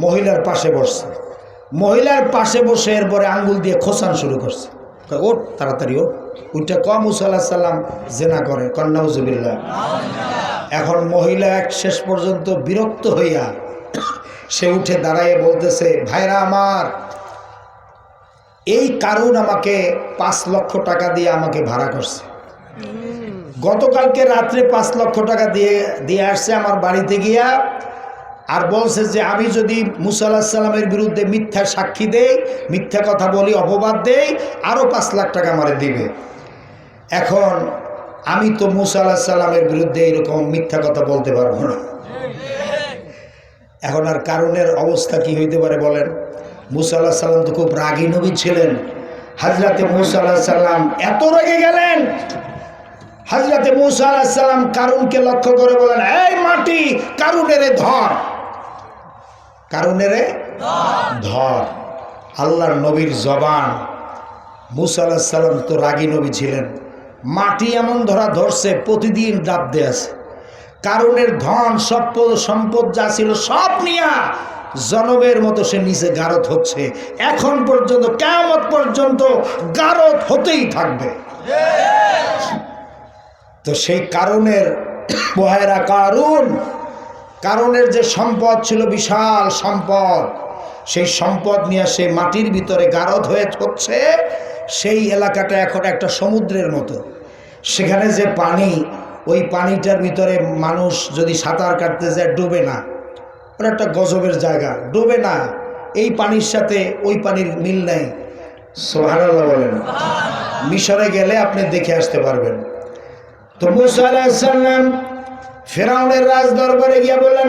মহিলার পাশে বসছে। মহিলার পাশে বসে এরপরে আঙ্গুল দিয়ে খোঁচান শুরু করছে। ওঠ তাড়াতাড়ি ওঠ, ওইটা কম মুসা আলাইহিস সালাম জেনা করে, কন্নাউজুবিল্লাহ। এখন মহিলা এক শেষ পর্যন্ত বিরক্ত হইয়া সে উঠে দাঁড়াইয়ে বলতেছে, ভাইরা আমার, এই কারণ আমাকে 5 লক্ষ টাকা দিয়ে আমাকে ভাড়া করছে। গতকালকে রাত্রে 5 লক্ষ টাকা দিয়ে আসছে আমার বাড়িতে গিয়া, আর বলছে যে আমি যদি মুসা আলাইহিস সালামের বিরুদ্ধে মিথ্যা সাক্ষী দেই, মিথ্যা কথা বলি, অপবাদ দেই, আরও 5 লাখ টাকা আমারে দিবে। এখন আমি তো মুসা আলাইহিস সালামের বিরুদ্ধে এরকম মিথ্যা কথা বলতে পারবো না। এখন আর কারণের অবস্থা কি হইতে পারে বলেন? মুসা আলাইহিস সালাম তো খুব রাগী নবী ছিলেন। হযরতে মুসা আলাইহিস সালাম এত রেগে গেলেন, হযরতে মুসা আলাইহিস সালাম কারুনকে লক্ষ্য করে বলেন, এই মাটি, কারুনেরে ধর, কারুনেরে ধর। আল্লাহর নবীর জবান। মুসা আলাইহিস সালাম তো রাগী নবী ছিলেন, মাটি এমন ধরা ধরছে, প্রতিদিন ডাব দিয়ে আছে। কারুনের ধন সম্পদ যা ছিল সব নিয়া জনমের মতো সে নিচে গারত হচ্ছে। এখন পর্যন্ত, কিয়ামত পর্যন্ত গারত হতেই থাকবে। তো সেই কারুনের বহেরা কারুনের যে সম্পদ ছিল, বিশাল সম্পদ, সেই সম্পদ নিয়ে সে মাটির ভিতরে গারদ হয়ে হচ্ছে। সেই এলাকাটা এখন একটা সমুদ্রের মতো। সেখানে যে পানি, ওই পানিটার ভিতরে মানুষ যদি সাঁতার কাটতে যায় ডুবে না। ওটা একটা গজবের জায়গা, ডুবে না। এই পানির সাথে ওই পানির মিল নেই। সুবহানাল্লাহ বলেন। মিশরে গেলে আপনি দেখে আসতে পারবেন। তো মুসা আলাইহিস সালাম ফেরাউনের রাজ দরবারে গিয়ে বললেন,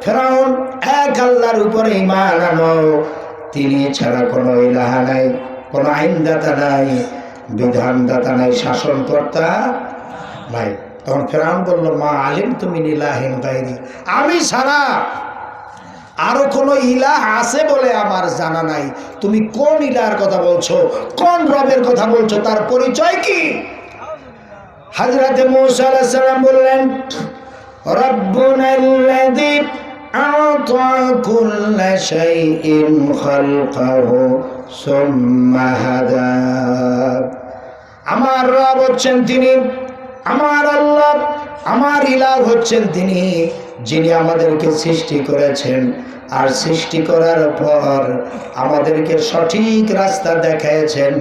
ফেরাউন, এক আল্লাহর উপরে ঈমান আনো, তিনি ছাড়া কোনো ইলাহা নাই, কোনো আইনদাতা নাই, বিধানদাতা নাই, শাসনকর্তা নাই। তখন ফেরাউন বলল, মা আলিমতু মিন ইলাহিন গায়রি, আমি ছাড়া আরো কোনো ইলাহ আছে বলে আমার জানা নাই। তুমি কোন ইলাহর কথা বলছো, কোন রবের কথা বলছো, তার পরিচয় কি? হযরতে মুসা আলাইহিস সালাম বললেন, রব্বুনাল্লাযী আ'তা কুল্লা শাইইন খালকাহু সুম্মা হাদা। আমার রব হচ্ছেন তিনি, আমার আল্লাহ, আমার ইলাহ হচ্ছেন তিনি, যিনি আমাদেরকে সৃষ্টি করেছেন, আর সৃষ্টি করার পর আমাদেরকে সঠিক রাস্তা দেখাইছেন,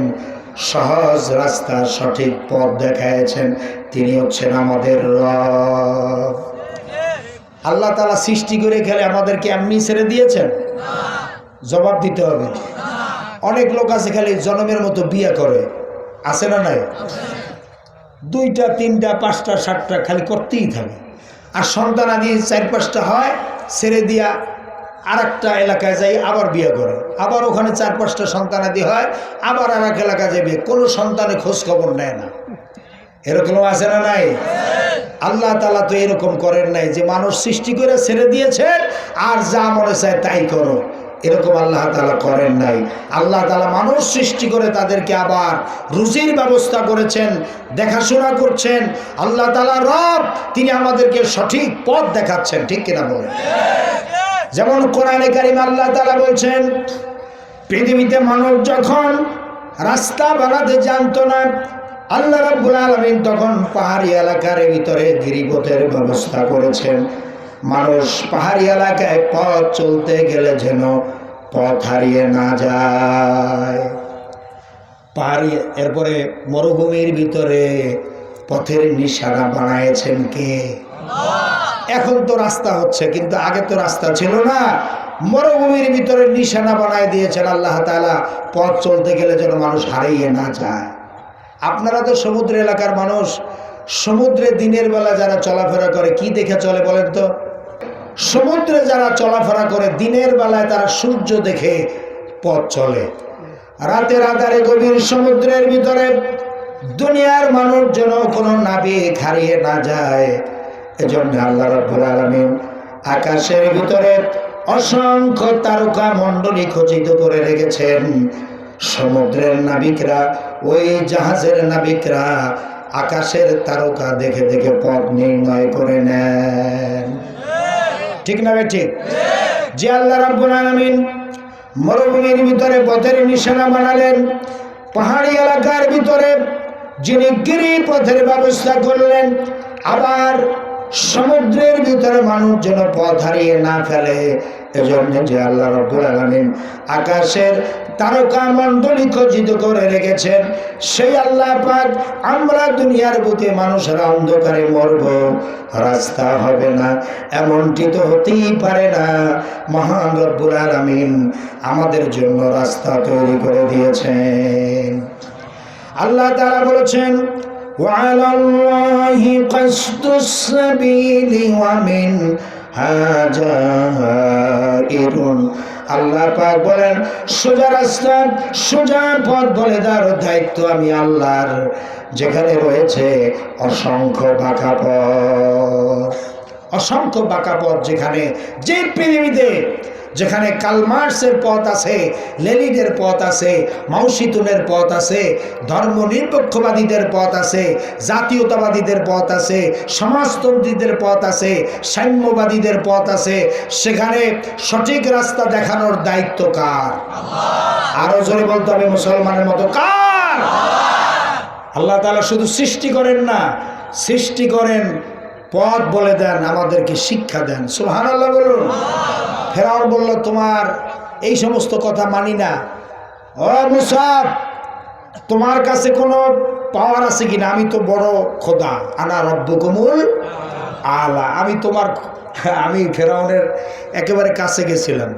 সহজ রাস্তা, সঠিক পথ দেখাইছেন। তিনি হচ্ছেন আমাদের রব। আল্লাহ তাআলা সৃষ্টি করে খেলে আমাদেরকে এমনি ছেড়ে দিয়েছেন? জবাব দিতে হবে। অনেক লোক আছে খালি জনমের মতো বিয়ে করে, আছে না নাই? 2টা 3টা 5টা 7টা খালি করতেই থাকে, আর সন্তান আদি 4-5টা হয়, ছেড়ে দিয়া আর একটা এলাকায় যাই আবার বিয়ে করে, আবার ওখানে 4-5টা সন্তান আদি হয়, আবার আর এক এলাকায় যাই বিয়ে, কোনো সন্তানে খোঁজ খবর নেয় না। এরকম আছে না নাই? আল্লাহ তাআলা তো এরকম করেন নাই যে মানুষ সৃষ্টি করে ছেড়ে দিয়েছেন আর যা মনে চায় তাই করো, এরকম আল্লাহ তাআলা করেন নাই। আল্লাহ তাআলা মানুষ সৃষ্টি করে তাদেরকে আবার রুজির ব্যবস্থা করেছেন, দেখাশোনা করছেন। আল্লাহ তাআলা রব, তিনি আমাদেরকে সঠিক পথ দেখাচ্ছেন, ঠিক কিনা বলেন? যেমন কোরআনে কারিমে আল্লাহ তাআলা বলছেন, পৃথিবীতে মানুষ যখন রাস্তা বানাতে জানতো না, আল্লাহ রাব্বুল আলামিন তখন পাহাড়ি এলাকার ভিতরে গিরিপথের ব্যবস্থা করেছেন। মানুষ পাহাড়ি এলাকায় পথ চলতে গেলে যেন পথ হারিয়ে না যায়। পাহাড়ি, এরপরে মরুভূমির ভিতরে পথের নিশানা বানাইছেন কে? এখন তো রাস্তা হচ্ছে, কিন্তু আগে তো রাস্তা ছিল না। মরুভূমির ভিতরে নিশানা বানায় দিয়েছেন আল্লাহ তাআলা, পথ চলতে গেলে যেন মানুষ হারিয়ে না যায়। আপনারা তো সমুদ্র এলাকার মানুষ, সমুদ্রে দিনের বেলা যারা চলাফেরা করে কি দেখে চলে বলেন তো? সমুদ্রে যারা চলাফেরা করে দিনের বেলায় তারা সূর্য দেখে পথ চলে। রাতের আধারে গভীর সমুদ্রের ভিতরে দুনিয়ার মানুষ যেন কোনো নাবিক হারিয়ে না যায়, এজন্য আল্লাহ রাব্বুল আলামিন আকাশের ভিতরে অসংখ্য তারকা মণ্ডলী খচিত করে রেখেছেন। সমুদ্রের নাবিকরা, ওই জাহাজের নাবিকরা আকাশের তারকা দেখে দেখে পথ নির্ণয় করে নেন, ঠিক না ভাই? ঠিক। যে আল্লাহ রাব্বুল আলামিন মরুভূমির ভিতরে পথের নিশানা বানালেন, পাহাড়ি এলাকার ভিতরে যিনি গিরিপথের ব্যবস্থা করলেন, আবার সমুদ্রের ভিতরে মানুষ যেন পথ হারিয়ে না ফেলে, এজন্য যে আল্লাহ রাব্বুল আলামিন আকাশের তারকা মণ্ডলী খচিত করে রেখেছেন, সেই আল্লাহ পাক আমরা দুনিয়ার বুকে মানুষেরা অন্ধকারে মরব, রাস্তা হবে না, এমনটি তো হতেই পারে না। মহান রব্বুল আলামিন আমাদের জন্য রাস্তা তৈরি করে দিয়েছেন। আল্লাহ তাআলা বলেছেন, وعلى الله قصد السبيل ومنها جائر। আল্লাহ পাক বলেন, সোজা রাস্তা, সোজা পথ বলে দেওয়ার দায়িত্ব আমি আল্লাহর, যেখানে রয়েছে অসংখ্য বাঁকা পথ। অসংখ্য বাঁকা পথ, যেখানে যে পৃথিবীতে যেখানে কালমার্সের পথ আছে, লেনিনের পথ আছে, মাওসিতুনের পথ আছে, ধর্মনিরপেক্ষবাদীদের পথ আছে, জাতীয়তাবাদীদের পথ আছে, সমাজতন্ত্রীদের পথ আছে, সাম্যবাদীদের পথ আছে, সেখানে সঠিক রাস্তা দেখানোর দায়িত্ব কার? আরো জোরে বলতে হবে, মুসলমানের মতো কার? আল্লাহ তাআলা শুধু সৃষ্টি করেন না, সৃষ্টি করেন, পথ বলে দেন, আমাদেরকে শিক্ষা দেন। সুবহানাল্লাহ বলুন। ফেরাউন বলল, তোমার এই সমস্ত কথা মানি না। ও মুসা, তোমার কাছে কোনো পাওয়ার আছে কিনা? আমি তো বড় খোদা, আনা রব্বুকুমুল আলা, আমি ফেরাউনের একেবারে কাছে গেছিলাম।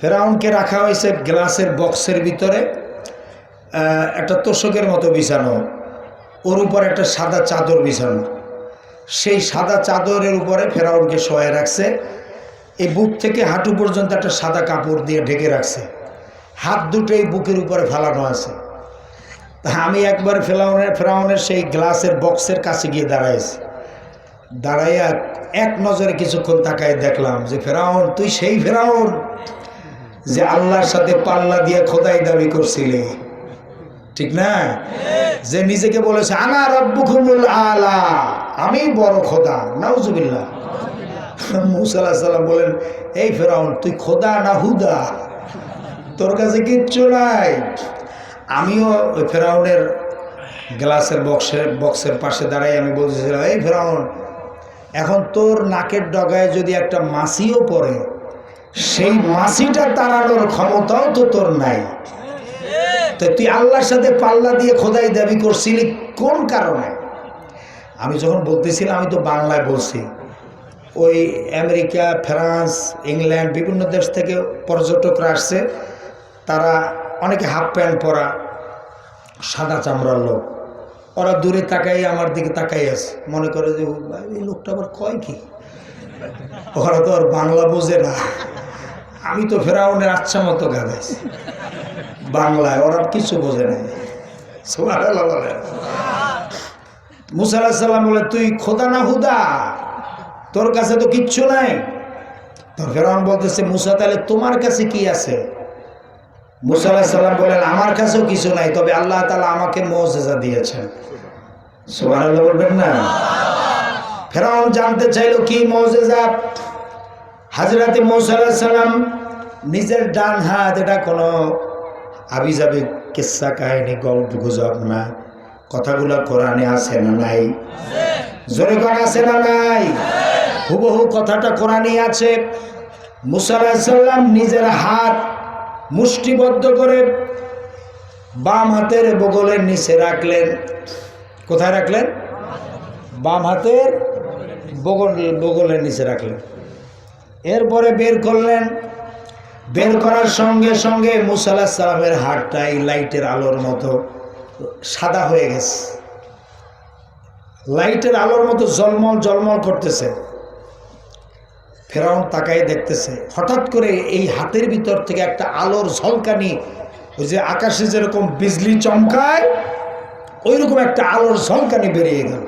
ফেরাউনকে রাখা হয়েছে গ্লাসের বক্সের ভিতরে, একটা তোষকের মতো বিছানো, ওর উপর একটা সাদা চাদর বিছানো। সেই সাদা চাদরের উপরে ফেরাউনকে শোয়ায় রাখছে, এই বুক থেকে হাঁটু পর্যন্ত একটা সাদা কাপড় দিয়ে ঢেকে রাখছে, হাত দুটো এই বুকের উপরে ফেলানো আছে। আমি একবার ফেরাউনের সেই গ্লাসের বক্সের কাছে গিয়ে দাঁড়াইছি, দাঁড়াইয়া এক নজরে কিছুক্ষণ তাকায় দেখলাম যে ফেরাউন, তুই সেই ফেরাউন যে আল্লাহর সাথে পাল্লা দিয়ে খোদাই দাবি করছিলে, ঠিক না? যে নিজেকে বলেছে আনা রব্বুকুমুল আলা, আমি বড় খোদা। নাউজুবিল্লাহ। মুসা আলাইহিস সালাম বলেন, এই ফেরাউন, তুই খোদা না হুদা? তোর কাছে কিচ্ছু নাই। আমিও ওই ফেরাউনের গ্লাসের বক্সের পাশে দাঁড়াই আমি বলতেছিলাম, এই ফেরাউন, এখন তোর নাকের ডগায় যদি একটা মাছিও পড়ে, সেই মাছিটা তাড়ানোর ক্ষমতাও তো তোর নাই। তো তুই আল্লাহর সাথে পাল্লা দিয়ে খোদাই দাবি করছিলি কোন কারণে? আমি যখন বলতেছিলাম, আমি তো বাংলায় বলছি। ওই আমেরিকা, ফ্রান্স, ইংল্যান্ড, বিভিন্ন দেশ থেকে পর্যটকরা আসছে, তারা অনেকে হাফ প্যান্ট পরা, সাদা চামড়ার লোক। ওরা দূরে তাকাই আমার দিকে তাকাই আছে, মনে করে যে এই লোকটা আবার কয় কি। ওরা তো আর বাংলা বোঝে না। আমি তো ফেরাউনের আচ্ছা মতো গাইছি বাংলায়, ওরা কিছু বোঝে নাই। সুবহানাল্লাহ বলে। মুসা আলাইহিস সালাম বলে, তুই খোদা না হুদা? তোর কাছে তো কিচ্ছু নাই। তো ফেরাউন বলতেছে, মুসা, তাহলে তোমার কাছে কি আছে? মুসা আলাইহিস সালাম বলেন, আমার কাছেও কিছু নাই, তবে আল্লাহ তাআলা আমাকে মুজিজা দিয়েছেন। সুবহানাল্লাহ বলবেন না? ফেরাউন জানতে চাইলো কি মুজিজা। হযরত মুসা আলাইহিস সালাম নিজের ডান হাত, এটা কোনো আবিজাবি কিসসা কাহিনী, গল্প গুজব না, কথাগুলো কোরআনে আছে না নাই? জোরে কোন আছে না নাই? হুবহু কথাটা কোরআনে আছে। মুসা আলাইহিস সালাম নিজের হাত মুষ্টিবদ্ধ করে বাম হাতের বগলের নিচে রাখলেন। কোথায় রাখলেন? বাম হাতের বগলের নিচে রাখলেন। এরপরে বের করলেন। বের করার সঙ্গে সঙ্গে মুসা আলাইহিস সালামের হাতটা এই লাইটের আলোর মতো সাদা হয়ে গেছে, লাইটের আলোর মতো জলমল জলমল করতেছে। ফেরাউন তাকাই দেখতেছে, হঠাৎ করে এই হাতের ভিতর থেকে একটা আলোর ঝলকানি, ওই যে আকাশে যেরকম বিজলি চমকায় ওই রকম একটা আলোর ঝলকানি বেরিয়ে গেল।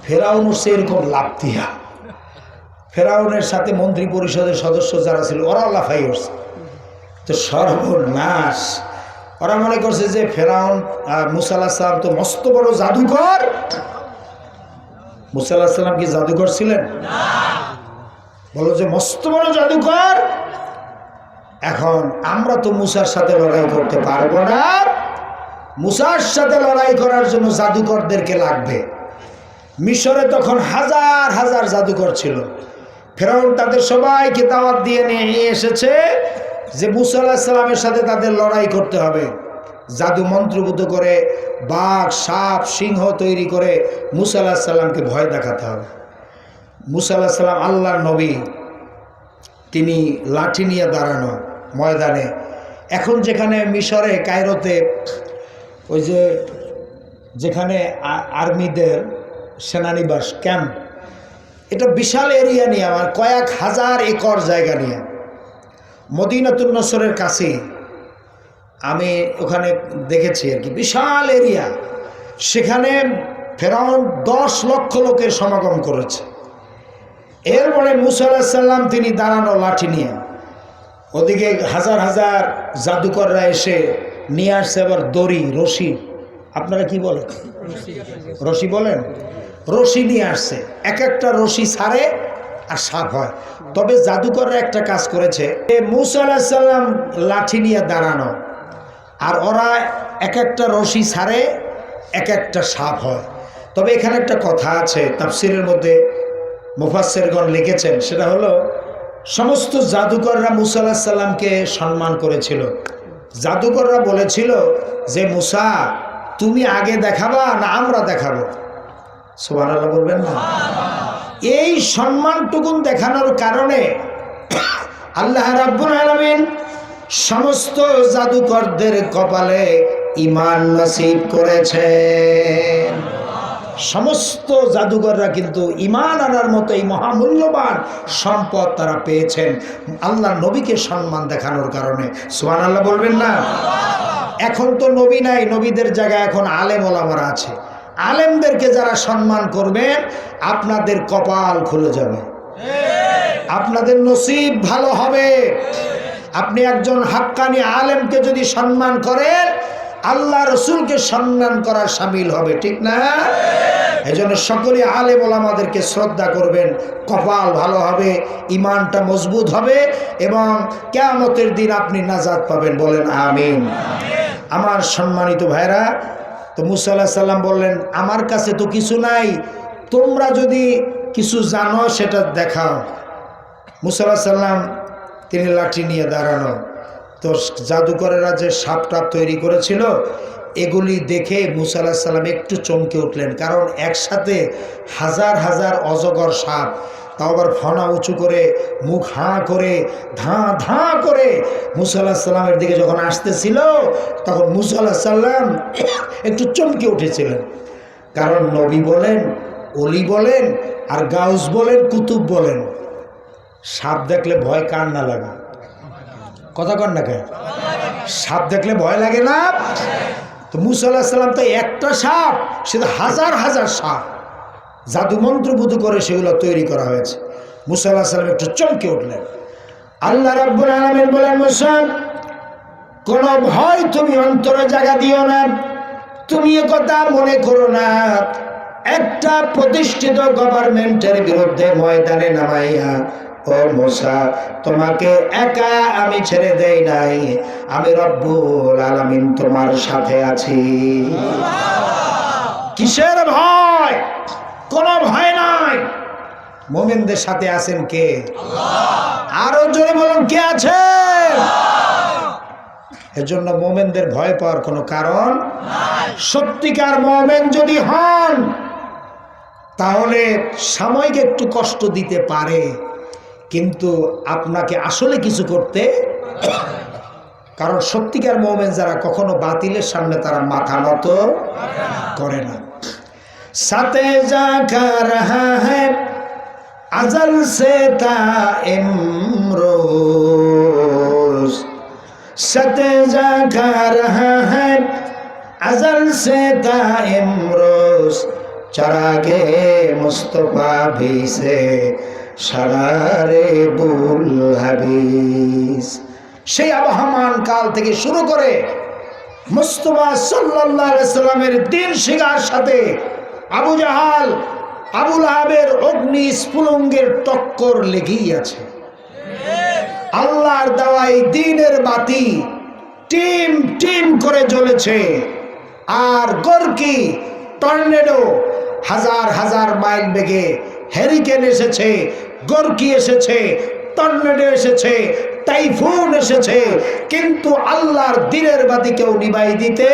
ফেরাউন সেরকম লাফ দিয়া, ফেরাউনের সাথে মন্ত্রী পরিষদের সদস্য যারা ছিল ওরা লাফাই উঠছে। তো সর্বনাশ, ওরা মনে করছে যে ফেরাউন মুসা আলাইহিস সালাম তো মস্ত বড় জাদুকর। মুসা আলাইহিস সালাম কি জাদুকর ছিলেন? বলো যে মস্ত বড় জাদুকর। এখন আমরা তো মুসার সাথে লড়াই করতে পারবো না, মুসার সাথে লড়াই করার জন্য জাদুকরদেরকে লাগবে। মিশরে তখন হাজার হাজার জাদুকর ছিল। ফেরাউন তাদের সবাইকে দাওয়াত দিয়ে নিয়ে এসেছে যে মুসা আলাইহিস সালামের সাথে তাদের লড়াই করতে হবে। জাদু মন্ত্রভূত করে বাঘ, সাপ, সিংহ তৈরি করে মুসা আলাইহিস সালামকে ভয় দেখাতে হবে। মুসা আলাইহিস সালাম আল্লাহর নবী, তিনি লাঠি নিয়ে দাঁড়ানো ময়দানে। এখন যেখানে মিশরে কায়রোতে ওই যে যেখানে আর্মিদের সেনানিবাস ক্যাম্প, এটা বিশাল এরিয়া নিয়ে, আমার কয়েক হাজার একর জায়গা নিয়ে, মদিনাতুন নসরের কাছে আমি ওখানে দেখেছি আর কি, বিশাল এরিয়া। সেখানে ফেরাউন 10 লক্ষ লোকের সমাগম করেছে। এরপরে মুসা আলাইহিস সালাম তিনি দাঁড়ানো লাঠি নিয়ে, ওদিকে হাজার হাজার জাদুকররা এসে নিয়ে আসছে আবার দড়ি, রশি, আপনারা কি বলেন, রশি বলেন, রশি নিয়ে আসছে। এক একটা রশি ছাড়ে আর সাপ হয়। তবে জাদুকররা একটা কাজ করেছে, মুসা আলাইহিস সালাম লাঠি নিয়ে দাঁড়ানো আর ওরা এক একটা রশি ছাড়ে, এক একটা সাপ হয়। তবে এখানে একটা কথা আছে, তাফসিরের মধ্যে মুফাসসিরগণ লিখেছেন, সেটা হলো সমস্ত জাদুকররা মুসা আলাইহিস সালামকে সম্মান করেছিল। জাদুকররা বলেছিল যে মুসা তুমি আগে দেখাবা না আমরা দেখাবো? সুবহানাল্লাহ বলবেন না? এই সম্মানটুকুন দেখানোর কারণে আল্লাহ রাব্বুল আলামিন সমস্ত জাদুকরদের কপালে ঈমান নসিব করেছেন। সমস্ত জাদুকররা কিন্তু ঈমান আনার মতো এই মহামূল্যবান সম্পদ তারা পেয়েছেন আল্লাহর নবীকে সম্মান দেখানোর কারণে। সুবহানাল্লাহ বলবেন না? এখন তো নবী নাই, নবীদের জায়গায় এখন আলেম ওলামারা আছে। আলেমদেরকে যারা সম্মান করবেন আপনাদের কপাল খুলে যাবে, আপনাদের নসিব ভালো হবে। আপনি একজন হাক্কানি আলেমকে যদি সম্মান করেন, আল্লাহ রসুলকে সম্মান করা শামিল হবে, ঠিক না? এই জন্য সকলে আলেম ওলামাদেরকে শ্রদ্ধা করবেন, কপাল ভালো হবে, ইমানটা মজবুত হবে এবং কিয়ামতের দিন আপনি নাজাত পাবেন। বলেন আমিন। আমার সম্মানিত ভাইরা, তো মুসা আলাইহিস সালাম বললেন আমার কাছে তো কিছু নাই, তোমরা যদি কিছু জানো সেটা দেখাও। মুসা আলাইহিস সালাম তিনি লাঠি নিয়ে দাঁড়ানো। তো জাদুকরেরা যে সাপটা তৈরি করেছিল এগুলি দেখে মুসা আলাইহিস সালাম একটু চমকে উঠলেন, কারণ একসাথে হাজার হাজার অজগর সাপ, তাও আবার ফনা উঁচু করে, মুখ হাঁ করে, ধাঁ ধাঁ করে মুসা আলাইহিস সালামের দিকে যখন আসতেছিল তখন মুসা আলাইহিস সালাম একটু চমকে উঠেছিলেন। কারণ নবী বলেন, অলি বলেন, আর গাউস বলেন, কুতুব বলেন, সাপ দেখলে ভয় কার না লাগে? কথা কর না কেন? সাপ দেখলে ভয় লাগে না? তো মুসা আলাইহিস সালাম তো একটা সাপ, সেটা হাজার হাজার সাপ জাদু মন্ত্রভূত করে সেগুলো তৈরি করা হয়েছে। মুসা আলাইহিস সালাম একটু চমকে উঠলেন। আল্লাহ রাব্বুল আলামিন বলেন, মুসা কোনো ভয় তুমি অন্তরে জায়গা দিও না, তুমি এ কথা মনে করো না একটা প্রতিষ্ঠিত গভর্নমেন্টের বিরুদ্ধে ময়দানে নামাইয়া, ও মুসা তোমাকে একা আমি ছেড়ে দেই নাই, আমি রব্বুল আলামিন তোমার সাথে আছি। কিসের ভয়? কোনো ভয় নাই। মুমিনদের সাথে আছেন কে? আল্লাহ। আরো জোরে বলুন, কে আছে? এজন্য মুমিনদের ভয় পাওয়ার কোনো কারণ নাই। সত্যিকার মুমিন যদি হন তাহলে সাময়িক একটু কষ্ট দিতে পারে, কিন্তু আপনাকে আসলে কিছু করতে, কারণ সত্যিকার মুমিন যারা কখনো বাতিলের সামনে তারা মাথা নত করে না। সাথে যা কর রহা হ্যায় আজল সে তা ইমরোজ, সাথে যা কর রহা হ্যায় আজল সে তা ইমরোজ, চরাগে মুস্তফা ভি সে সারারে বুল হাবিস। সেই আবহমান কাল থেকে শুরু করে মুস্তফা সাল্লাল্লাহু আলাইহি সাল্লামের দিন শিখার সাথে আবু জাহাল আবুল আহাবের অগ্নি স্ফুলঙ্গের টক্কর লেগেই আছে। আল্লাহর দেওয়াই দ্বীনের বাতি টিম টিম করে জ্বলেছে। আর গর্কি টর্নেডো হাজার হাজার মাইল বেগে হ্যারিকেন এসেছে, গর্কি এসেছে, টর্নেডো এসেছে, টাইফুন এসেছে, কিন্তু আল্লাহর দ্বীনের বাতি কেউ নিভাই দিতে,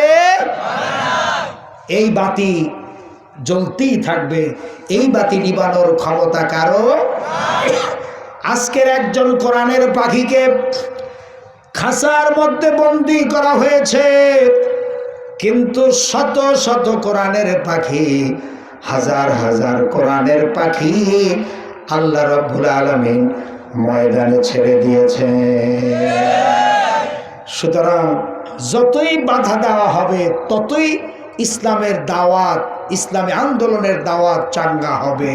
এই বাতি জ্বলতেই থাকবে। এই বাতি নিবানোর ক্ষমতা কারো। আজকের একজন কোরআনের পাখিকে খাঁচার মধ্যে বন্দী করা হয়েছে, কিন্তু শত শত কোরআনের পাখি, হাজার হাজার কোরআনের পাখি আল্লাহ রাব্বুল আলামিন ময়দানে ছেড়ে দিয়েছে। সুতরাং যতই বাধা দেওয়া হবে ততই ইসলামের দাওয়াত, ইসলামী আন্দোলনের দাওয়াত চাঙ্গা হবে।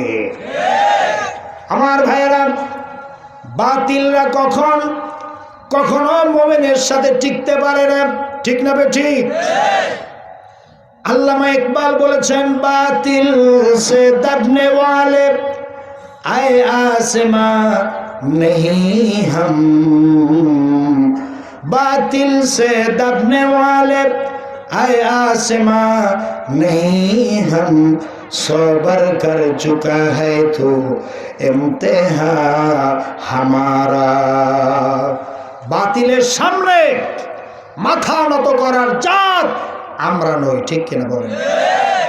আমার ভাইয়েরা, বাতিলরা কখনো মুমিনের সাথে টিকতে পারে না, ঠিক না ঠিক? আল্লামা ইকবাল বলেছেন, বাতিল সে দবনে ওয়ালে আয়ে আসমা नहीं हम, बातिल से दबने वाले आए आसमां नहीं हम, सोबर कर चुका है तो इम्तिहा हमारा। বাতিলের সামনে মাথা নত করার জাত আমরা নই, ঠিক কিনা বলেন?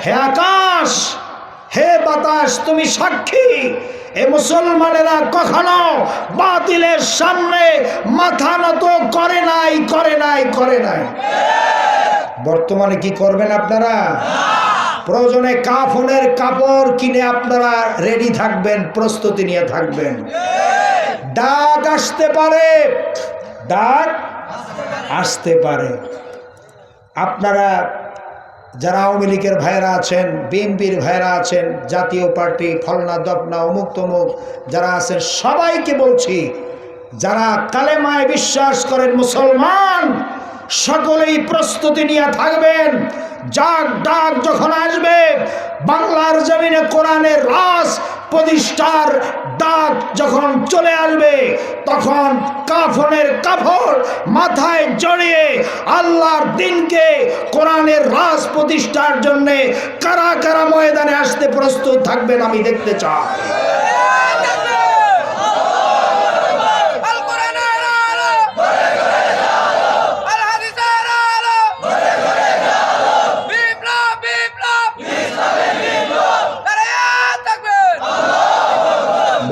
হে আকাশ, হে বাতাস, তুমি সাক্ষী, এ মুসলমানেরা কখনো বাতিলের সামনে মাথা নত করে নাই, করে নাই, করে নাই। বর্তমানে কি করবেন আপনারা? প্রয়োজনে কাফনের কাপড় কিনে আপনারা রেডি থাকবেন, প্রস্তুতি নিয়ে থাকবেন। ডাক আসতে পারে, ডাক আসতে পারে। আপনারা যারা আওয়ামী লীগের ভাইরা আছেন, বিএনপির ভাইরা আছেন, জাতীয় পার্টি ফলনা দফনা অমুক তমুক যারা আছেন, সবাইকে বলছি, যারা কালেমায় বিশ্বাস করেন মুসলমান, সকলেই প্রস্তুতি নিয়ে থাকবেন। ডাক যখন আসবে, বাংলার জমিনে কোরআনের রাজ প্রতিষ্ঠার ডাক যখন চলে আসবে, তখন কাফনের কাপড় মাথায় জড়িয়ে আল্লাহর দ্বীনকে, কোরআনের রাজ প্রতিষ্ঠার জন্য কারা কারা ময়দানে আসতে প্রস্তুত থাকবেন আমি দেখতে চাই।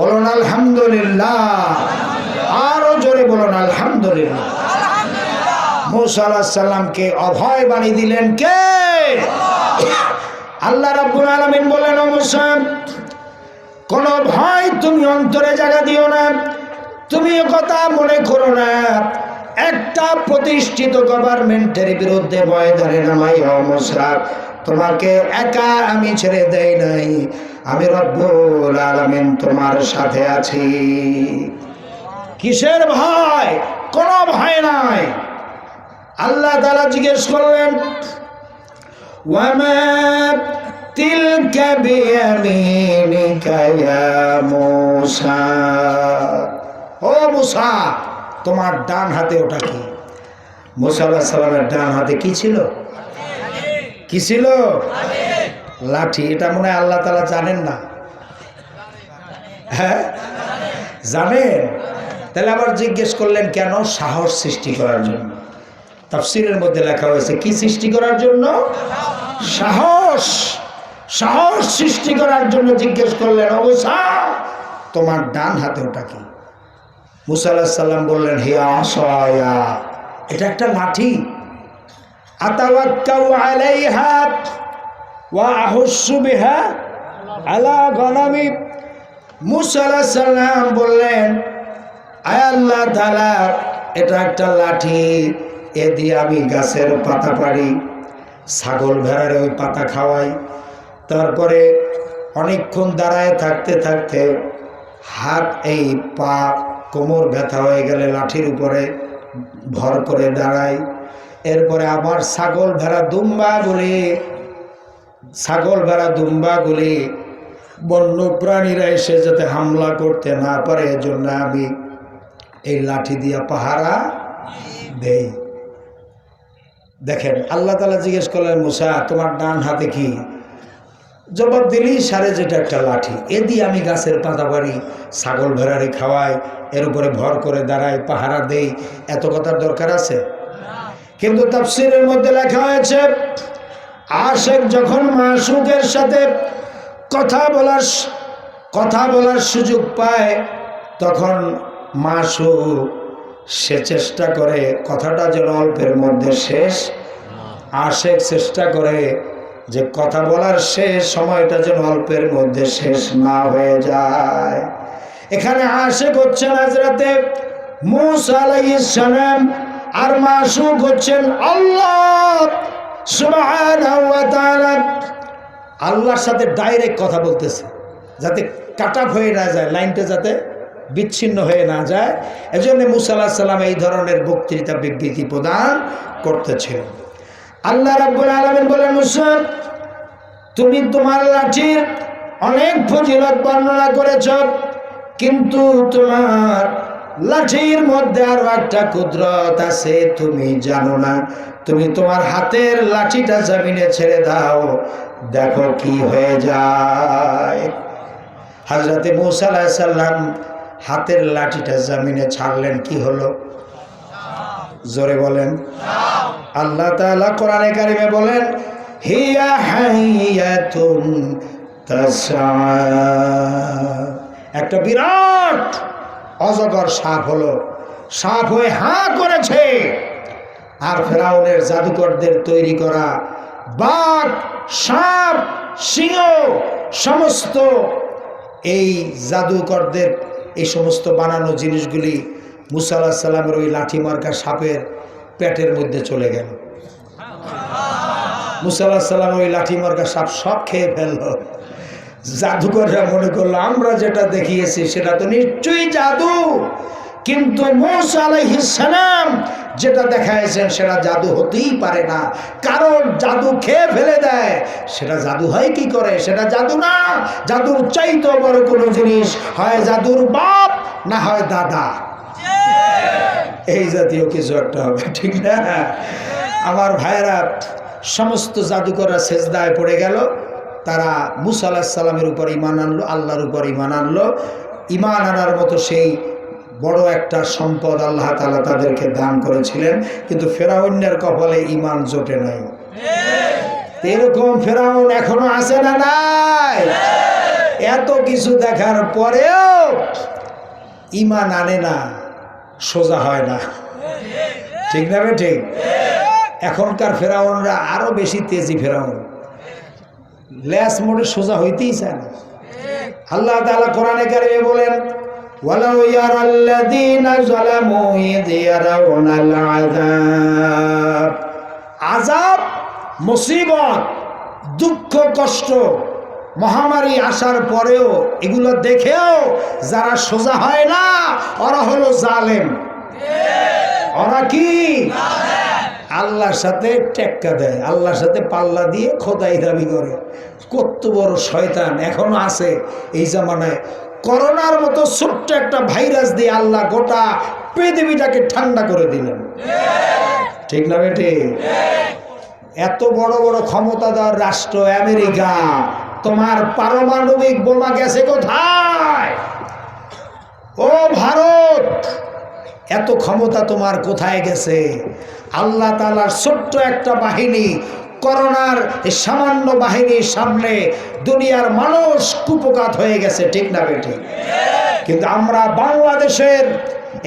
বলুন আলহামদুলিল্লাহ, আরো জোরে বলুন আলহামদুলিল্লাহ। মুসা আলাইহিস সালামকে অভয় বাণী দিলেন কে? আল্লাহ রাব্বুল আলামিন বলেন, ও মুসা, কোন ভয় তুমি অন্তরে জায়গা দিও না, তুমি কথা মনে করো না। একটা প্রতিষ্ঠিত গভর্নমেন্টের বিরুদ্ধে ময়দানে নামাই, ও মুসা, তোমাকে একা আমি ছেড়ে দেই নাই, আমি রব্বুল আলামিন তোমার সাথে আছি। কিসের ভয়? কোন ভয় নাই। আল্লাহ তাআলা জিজ্ঞেস করলেন, ওয়ামা তিলকা বিয়ামিনিকা ইয়া মূসা, ও মূসা, তোমার ডান হাতে ওটা কি? মূসা আলাইহিস সালামের ডান হাতে কি ছিল? কি ছিল? লাঠি। এটা মনে হয় আল্লাহ তাআলা জানেন না? হ্যাঁ জানেন। তাহলে আবার জিজ্ঞেস করলেন কেন? সাহস সৃষ্টি করার জন্য। তাফসীরের মধ্যে লেখা হয়েছে কি সৃষ্টি করার জন্য? সাহস। সাহস সৃষ্টি করার জন্য জিজ্ঞেস করলেন, ও মূসা, তোমার ডান হাতে ওটা কি? মূসা আলাইহিস সালাম বললেন, হে আসায়া, এটা একটা লাঠি। আতাওয়াক্কাউ আলাইহা ওয়া আহুসসু বিহা আলা গনামি। মূসা আলাইহিস সালাম বললেন, আয় আল্লাহ তাআলা, এটা একটা লাঠি, এ দিয়ে আমি গাছের পাতা পাড়ি, ছাগল ভেড়ার ওই পাতা খাওয়াই। তারপরে অনেকক্ষণ দাঁড়ায় থাকতে থাকতে হাত, এই পা, কোমর ব্যথা হয়ে গেলে লাঠির উপরে ভর করে দাঁড়াই। এরপরে আবার ছাগল ভেড়া দুম্বাগুলি বন্য প্রাণীরা এসে যাতে হামলা করতে না পারে এজন্য আমি এই লাঠি দিয়া পাহারা দেই। দেখেন আল্লাহ তাআলা জিজ্ঞেস করলেন, মুসা তোমার ডান হাতে কি? জবাব দিলি সারে যেটা একটা লাঠি, এ দিয়ে আমি গাছের পাতা বাড়ি, ছাগল ভেড়ারি খাওয়াই, এর উপরে ভর করে দাঁড়াই, পাহারা দেই। এত কথার দরকার আছে? কিন্তু তাফসীরের মধ্যে লেখা হয়েছে আশিক যখন মাশূকের সাথে কথা বলার সুযোগ পায় তখন মাশূক সে চেষ্টা করে কথাটা যেন অল্পের মধ্যে শেষ। আশিক চেষ্টা করে যে কথা বলার শেষ সময়টা যেন অল্পের মধ্যে শেষ না হয়ে যায়। এখানে আশিক হচ্ছেন হযরতে মূসা আলাইহিস সালাম, আর মাশূক হচ্ছেন আল্লাহ সুবহানাহু ওয়া তাআলা। আল্লাহর সাথে ডাইরেক্ট কথা বলতেছে যাতে কাট অফ হয়ে না যায়, লাইনটা যাতে বিচ্ছিন্ন হয়ে না যায়। এজন্য মূসা আলাইহিস সালাম এই ধরনের বক্তৃতা বিবৃতি প্রদান করতেছিলেন। আল্লাহ রাব্বুল আলামিন বলেন, মূসা তুমি তোমার লাঠির অনেক ফজিলত বর্ণনা করেছ, কিন্তু তোমার লাঠির মধ্যে আরো একটা কুদরত আছে, তুমি জানো না। তুমি তোমার হাতের লাঠিটা জমিনে ছেড়ে দাও, দেখো কি হয়ে যায়। হযরতে মূসা আলাইহিস সালাম হাতের লাঠিটা জমিনে ছাড়লেন, কি হলো? জোরে বলেন। আল্লাহ তাআলা কোরআনে কারিমে বলেন, হিয়া হাইয়াতুন তাসআ, একটা বিরাট অজগর সাপ হলো, সাপ হয়ে হাঁ করেছে। আর ফেরাউনের জাদুকরদের তৈরি করা বাঘ, সাপ, সিংহ, সমস্ত এই জাদুকরদের এই সমস্ত বানানো জিনিসগুলি মূসা আলাইহিস সালামের ওই লাঠি মার্কা সাপের পেটের মধ্যে চলে গেল। মূসা আলাইহিস সালাম ওই লাঠি মার্কা সাপ সব খেয়ে ফেললো। জাদুকররা মনে করলো আমরা যেটা দেখিয়েছি সেটা তো নিশ্চয়ই জাদু, কিন্তু মূসা আলাইহিস সালাম যেটা দেখাইছেন সেটা জাদু হতেই পারে না, কারণ জাদু খেয়ে ফেলে দেয়। সেটা জাদু হয় কি করে? সেটা জাদু না, জাদুর চাইতে বড় কোনো জিনিস হয় জাদুর বাপ না হয় দাদা, এই জাতীয় কিছু একটা হবে, ঠিক না? আমার ভাইয়েরা, সমস্ত জাদুকররা সেজদায় পড়ে গেল। তারা মূসা আলাইহিস সালামের উপর ঈমান আনলো, আল্লাহর উপর ঈমান আনলো। ঈমান আনার মতো সেই বড় একটা সম্পদ আল্লাহ তাআলা তাদেরকে দান করেছিলেন, কিন্তু ফেরাউনের কপালে ঈমান জোটে নাই। এরকম ফেরাউন এখনো আছে না নাই? এত কিছু দেখার পরেও ঈমান আনে না, সোজা হয় না, ঠিক না বে ঠিক? এখনকার ফেরাউনরা আরো বেশি তেজি ফেরাউন, লেস মোড়ে সোজা হইতেই চায় না। আল্লাহ তাআলা কোরআনে কারিমে বলেন, ওয়ালাউ ইয়ারাল্লাযীনা যালামু ইয ইয়ারাউনাল আযাব, আযাব, মুসিবত, দুঃখ, কষ্ট, মহামারী আসার পরেও এগুলো দেখেও যারা সোজা হয় না ওরা হলো জালেম। ওরা কি? আল্লাহর সাথে টেক্কা দেয়, আল্লাহর সাথে পাল্লা দিয়ে খোদাই দাবি করে। কত বড় শয়তান এখনো আছে এই জামানায়। করোনার মতো ছোট্ট একটা ভাইরাস দিয়ে আল্লাহ গোটা পৃথিবীটাকে ঠান্ডা করে দিলেন, ঠিক না বেটি? এত বড় বড় ক্ষমতাধর রাষ্ট্র আমেরিকা, তোমার পারমাণবিক বোমা গেছে কোথায়? ও ভারত, এত ক্ষমতা তোমার কোথায় গেছে? আল্লাহ তাআলার ছোট্ট একটা বাহিনী, করোনার এই সামান্য বাহিনীর সামনে দুনিয়ার মানুষ কুপকাত হয়ে গেছে, ঠিক না বেটি? কিন্তু আমরা বাংলাদেশের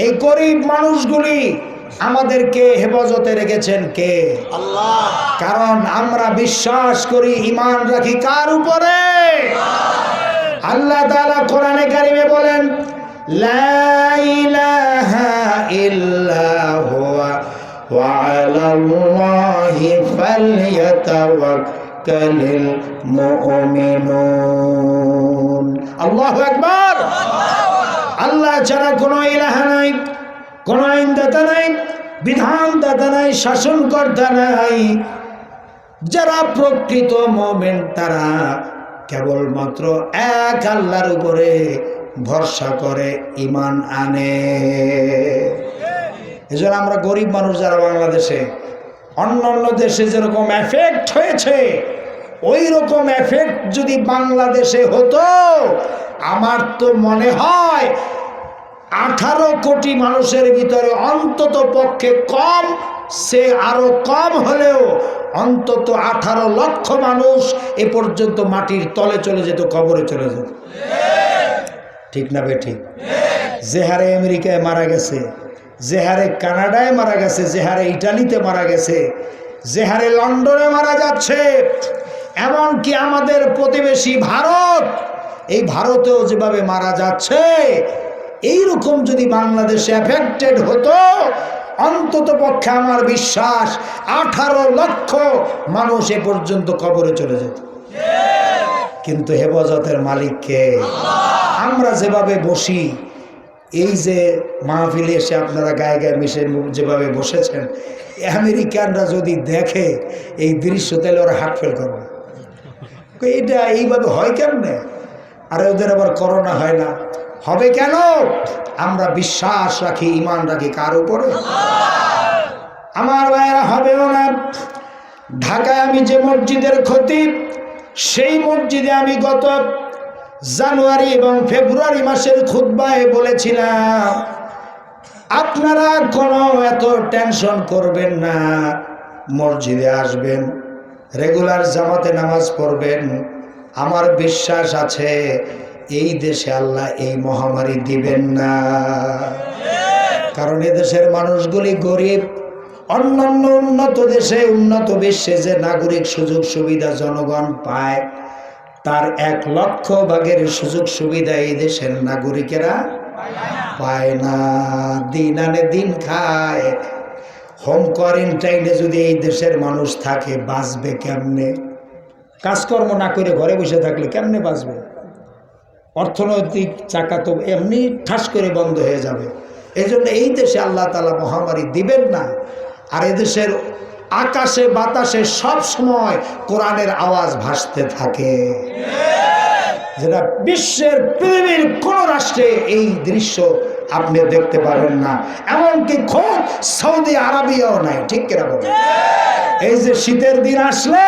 এই গরিব মানুষগুলি আমাদেরকে হেফাজতে রেখেছেন কে? আল্লাহ। কারণ আমরা বিশ্বাস করি, ঈমান রাখি কার উপরে? আল্লাহ তাআলা কোরআনে কারিমে বলেন, লা ইলাহা ইল্লা হুয়া ওয়া আলাল্লাহি ফালইয়াতাওয়াক্কালিল মুমিনুন। আল্লাহু আকবার। আল্লাহ ছাড়া কোনো ইলাহা নাই, কোনো আইনদাতা নাই, বিধানদাতা নাই, শাসনকর্তা নাই। যারা প্রকৃত মুমিন তারা কেবলমাত্র এক আল্লাহর উপরে ভরসা করে ঈমান আনে। এজন্য আমরা গরিব মানুষ যারা বাংলাদেশে, অন্যান্য দেশে যেরকম এফেক্ট হয়েছে ওই রকম এফেক্ট যদি বাংলাদেশে হতো, আমার তো মনে হয় 18 কোটি মানুষের ভিতরে অন্তত পক্ষে কম, সে আরো কম হলেও অন্তত 18 লক্ষ মানুষ এ পর্যন্ত মাটির তলে চলে যেত, কবরে চলে যেত। ঠিক না বেঠিক? যে হারে আমেরিকায় মারা গেছে, যে হারে কানাডায় মারা গেছে, যে হারে ইটালিতে মারা গেছে, যে হারে লন্ডনে মারা যাচ্ছে, এমনকি আমাদের প্রতিবেশী ভারত, এই ভারতেও যেভাবে মারা যাচ্ছে, এইরকম যদি বাংলাদেশে এফেক্টেড হতো, অন্তত পক্ষে আমার বিশ্বাস 18 লক্ষ মানুষ এ পর্যন্ত কবরে চলে যেত। কিন্তু হেফাজতের মালিককে আমরা যেভাবে বসি, এই যে মাহফিলে এসে আপনারা গায়ে গায়ে মিশে যেভাবে বসেছেন, আমেরিকানরা যদি দেখে এই দৃশ্য, তাহলে ওরা হার্ট ফেল করবে। এইটা এইভাবে হয় কেমনে? আর ওদের আবার করোনা হয় না, হবে কেন? আমরা বিশ্বাস রাখি, ঈমান রাখি কার উপরে? আমার ভাইয়েরা, হবেও না। ঢাকায় আমি যে মসজিদের খতিব, সেই মসজিদে আমি গত জানুয়ারি এবং ফেব্রুয়ারি মাসের খুতবায় বলেছিলাম, আপনারা কোনো এত টেনশন করবেন না, মসজিদে আসবেন, রেগুলার জামাতে নামাজ পড়বেন। আমার বিশ্বাস আছে এই দেশে আল্লাহ এই মহামারী দিবেন না, কারণ এদেশের মানুষগুলি গরিব। অন্যান্য উন্নত দেশে, উন্নত বিশ্বে যে নাগরিক সুযোগ সুবিধা জনগণ পায়, তার 1 লক্ষ ভাগের সুযোগ সুবিধা এই দেশের নাগরিকেরা পায় না। দিন আনে দিন খায়। হোম কোয়ারেন্টাইনে যদি এই দেশের মানুষ থাকে, বাঁচবে কেমনে? কাজকর্ম না করে ঘরে বসে থাকলে কেমনে বাঁচবে? অর্থনৈতিক চাকা তো এমনি ঠাস করে বন্ধ হয়ে যাবে। এই জন্য এই দেশে আল্লাহ তাআলা মহামারী দিবেন না। আর এদেশের আকাশে বাতাসে সব সময় কোরআনের আওয়াজ ভাসতে থাকে, যেটা বিশ্বের পৃথিবীর কোন রাষ্ট্রে এই দৃশ্য আপনি দেখতে পাবেন না। এমনকি খোদ সৌদি আরবিয়াও নাই। ঠিক কিনা বলেন? এই যে শীতের দিন আসলে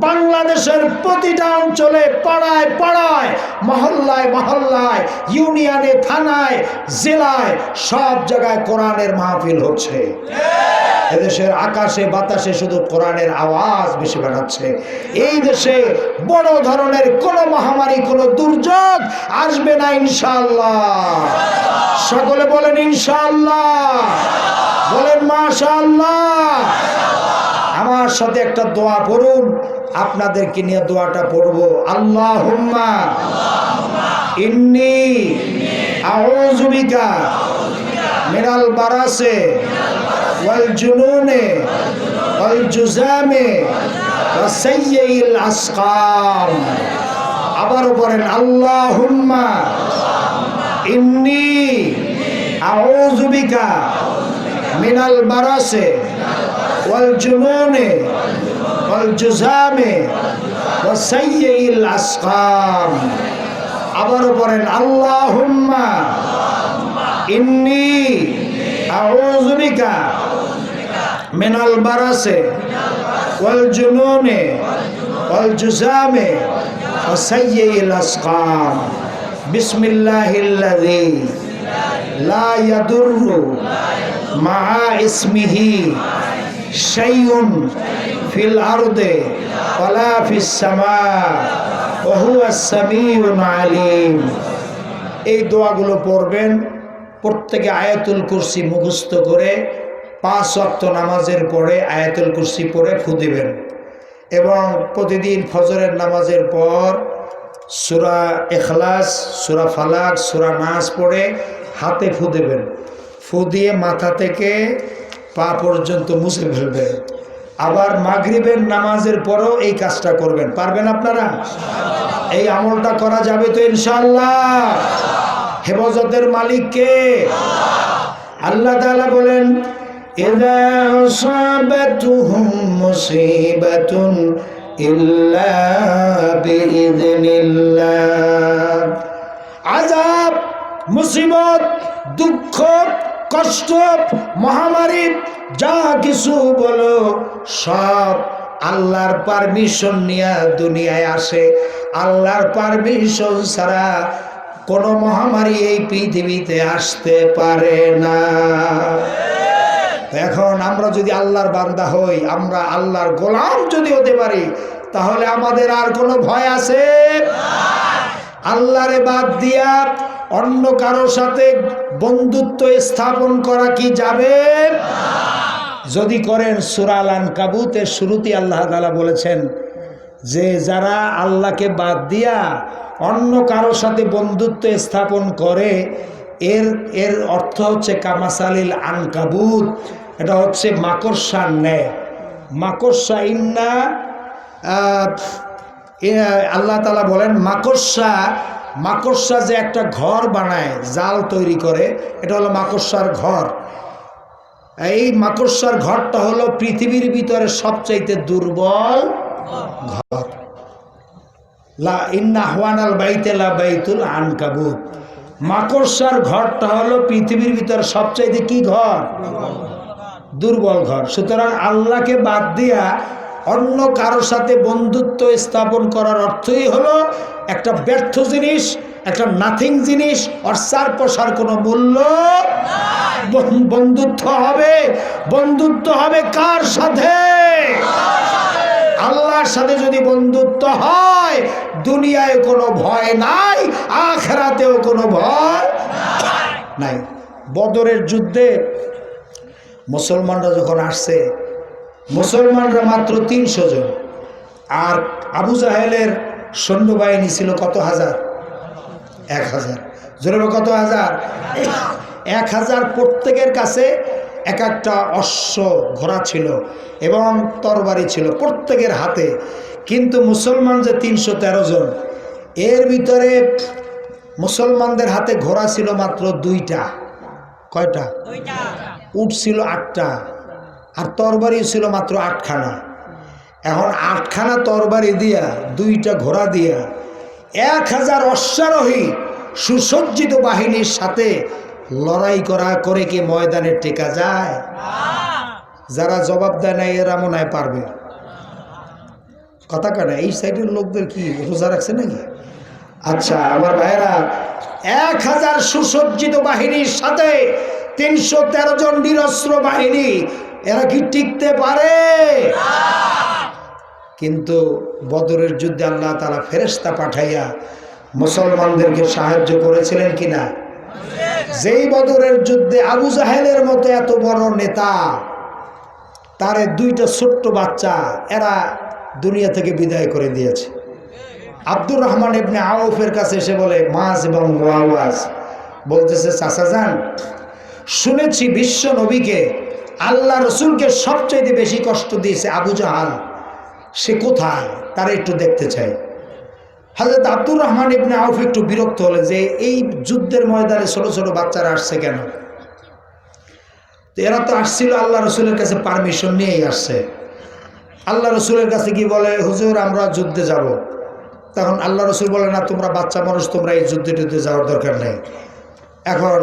বাংলাদেশের প্রতিটা অঞ্চলে, পাড়ায় পাড়ায়, মহল্লায় মহল্লায়, ইউনিয়নে, থানায়, জেলায়, সব জায়গায় কোরআনের মাহফিল হচ্ছে। এদেশের আকাশে বাতাসে শুধু কোরআনের আওয়াজ বেশি বেড়াচ্ছে। এই দেশে বড় ধরনের কোনো মহামারী, কোনো দুর্যোগ আসবে না ইনশাআল্লাহ। সকলে বলেন ইনশাআল্লাহ, বলেন মাশাআল্লাহ। আমার সাথে একটা দোয়া পড়ুন, আপনাদেরকে নিয়ে দোয়াটা পড়বো। আল্লাহুম্মা ইন্নী আউযু বিকা মিনাল বারাসে ওয়াল জুনুনে ওয়াল জুজামে ওয়া সাইয়্যিল আসকাম। আবারও বলেন আল্লাহুম্মা ইন্নী আউযু বিকা মিনাল বারাসে ওয়াল জুনুনে ওয়াল জুজামে ওয়া সাইয়্যিল আসকাম। আবারও বলেন আল্লাহুম্মা ইন্নী আউযু বিকা মিনাল বারাসে ওয়াল জুনুনে ওয়াল জুজামে ওয়া সাইয়্যিল আসকাম। বিসমিল্লাহিল্লাযী লা ইয়াদুররু মাআ ইসমিহি শাইউন ফিল আরদে ওয়ালা ফিস সামা ওয়া হুয়াস সামিউল আলিম। এই দোয়াগুলো পড়বেন। প্রত্যেকে আয়াতুল কুরসি মুখস্থ করে 5 ওয়াক্ত নামাজের পরে আয়াতুল কুরসি পড়ে ফু দিবেন। এবং প্রতিদিন ফজরের নামাজের পর সূরা ইখলাস, সূরা ফালাক, সূরা নাস পড়ে হাতে ফু দেবেন। ফু দিয়ে মাথা থেকে পা পর্যন্ত মুছে ফেলবেন। আবার মাগরিবের নামাজের পরও এই কাজটা করবেন। পারবেন আপনারা? এই আমলটা করা যাবে তো ইনশাআল্লাহ? হেফাজতের মালিক কে? আল্লাহ তাআলা বলেন, ইযা আসাবাতুহুম মুসিবাতুন ইল্লা বিইذনিল্লাহ। আযাব, মুসিবত, দুঃখ, কষ্ট, মহামারী যা কিছু বলো সব আল্লাহর পারমিশন নিয়ে দুনিয়ায় আসে। আল্লাহর পারমিশন ছাড়া কোনো মহামারী এই পৃথিবীতে আসতে পারে না। এখন আমরা যদি আল্লাহর বান্দা হই, আমরা আল্লাহর গোলাম যদি হতে পারি, তাহলে আমাদের আর কোনো ভয় আছে? আল্লাহরে বাদ দিয়া অন্য কারোর সাথে বন্ধুত্ব স্থাপন করা কি যাবে? যদি করেন, সূরা আল আনকাবুতের শুরুতেই আল্লাহ তাআলা বলেছেন যে যারা আল্লাহকে বাদ দিয়া অন্য কারোর সাথে বন্ধুত্ব স্থাপন করে, এর অর্থ হচ্ছে কামাসালিল আনকাবুত, এটা হচ্ছে মাকড়সার ন্যায়। মাকড়সা ইন্না আল্লাহ তাআলা বলেন মাকড়সা যে একটা ঘর বানায়, জাল তৈরি করে, এটা হলো মাকড়সার ঘর। এই মাকড়সার ঘরটা হলো পৃথিবীর ভিতরে সবচাইতে দুর্বল ঘর। লা ইন্না আহওয়ানাল বাইতি লা বাইতুল আনকাবুত। মাকড়সার ঘরটা হলো পৃথিবীর ভিতরে সবচাইতে কি ঘর? দুর্বল ঘর। সুতরাং আল্লাহকে বাদ দিয়া অন্য কারোর সাথে বন্ধুত্ব স্থাপন করার অর্থই হলো একটা ব্যর্থ জিনিস, একটা নাথিং জিনিস, ওর চার পয়সার কোনো মূল্য। বন্ধুত্ব হবে কার সাথে? আল্লাহর সাথে যদি বন্ধুত্ব হয়, দুনিয়ায় কোনো ভয় নাই, আখিরাতেও কোনো ভয় নাই। বদরের যুদ্ধে মুসলমানরা যখন আসছে, মুসলমানরা মাত্র 300 জন, আর আবু জাহেলের সৈন্যবাহিনী ছিল কত হাজার? 1000। জোরে কত হাজার? 1000। প্রত্যেকের কাছে এক একটা অশ্ব ঘোড়া ছিল এবং তরবারি ছিল প্রত্যেকের হাতে। কিন্তু মুসলমান যে 313 জন, এর ভিতরে মুসলমানদের হাতে ঘোড়া ছিল মাত্র 2টা। কয়টা? 2টা। উট ছিল 8টা, আর তরবারি ছিল মাত্র 8খানা। এখন 8খানা তরবারি দিয়া, 2টা ঘোড়া দিয়া 1000 অশ্বারোহী সুসজ্জিত বাহিনীর সাথে লড়াই করে কি ময়দানে টেকা যায়? যারা জবাব দেয় না এরা মনে হয় পারবে। কথা কানা এই সাইডের লোকদের কি রোজা রাখছে নাকি? আচ্ছা আমার ভাইরা, 1000 সুসজ্জিত বাহিনীর সাথে 313 জন নিরস্ত্র বাহিনী, এরা কি টিকতে পারে? কিন্তু বদরের যুদ্ধে আল্লাহ তাআলা ফেরেশতা পাঠাইয়া মুসলমানদেরকে সাহায্য করেছিলেন কিনা? যেই বদরের যুদ্ধে আবু জাহেলের মতো এত বড় নেতা, তারে 2টা ছোট্ট বাচ্চা এরা দুনিয়া থেকে বিদায় করে দিয়েছে। আব্দুর রহমান ইবনে আউফের কাছে এসে বলে, মাস এবং মুআওয়াজ বলতেছে, চাচা যান, শুনেছি বিশ্ব নবীকে, আল্লাহ রসুলকে সবচাইতে বেশি কষ্ট দিয়েছে আবু জাহাল, সে কোথায়? তারা একটু দেখতে চাই। হযরত আব্দুর রহমান ইবনে আউফ একটু বিরক্ত হলেন যে এই যুদ্ধের ময়দানে ছোট ছোট বাচ্চারা আসছে কেন? তো এরা তো আসছিল আল্লাহ রসুলের কাছে পারমিশন নিয়েই আসছে। আল্লাহ রসুলের কাছে কি বলে, হুজুর আমরা যুদ্ধে যাব। তখন আল্লাহ রসুল বলে, না তোমরা বাচ্চা মানুষ, তোমরা এই যুদ্ধে যাওয়ার দরকার নেই। এখন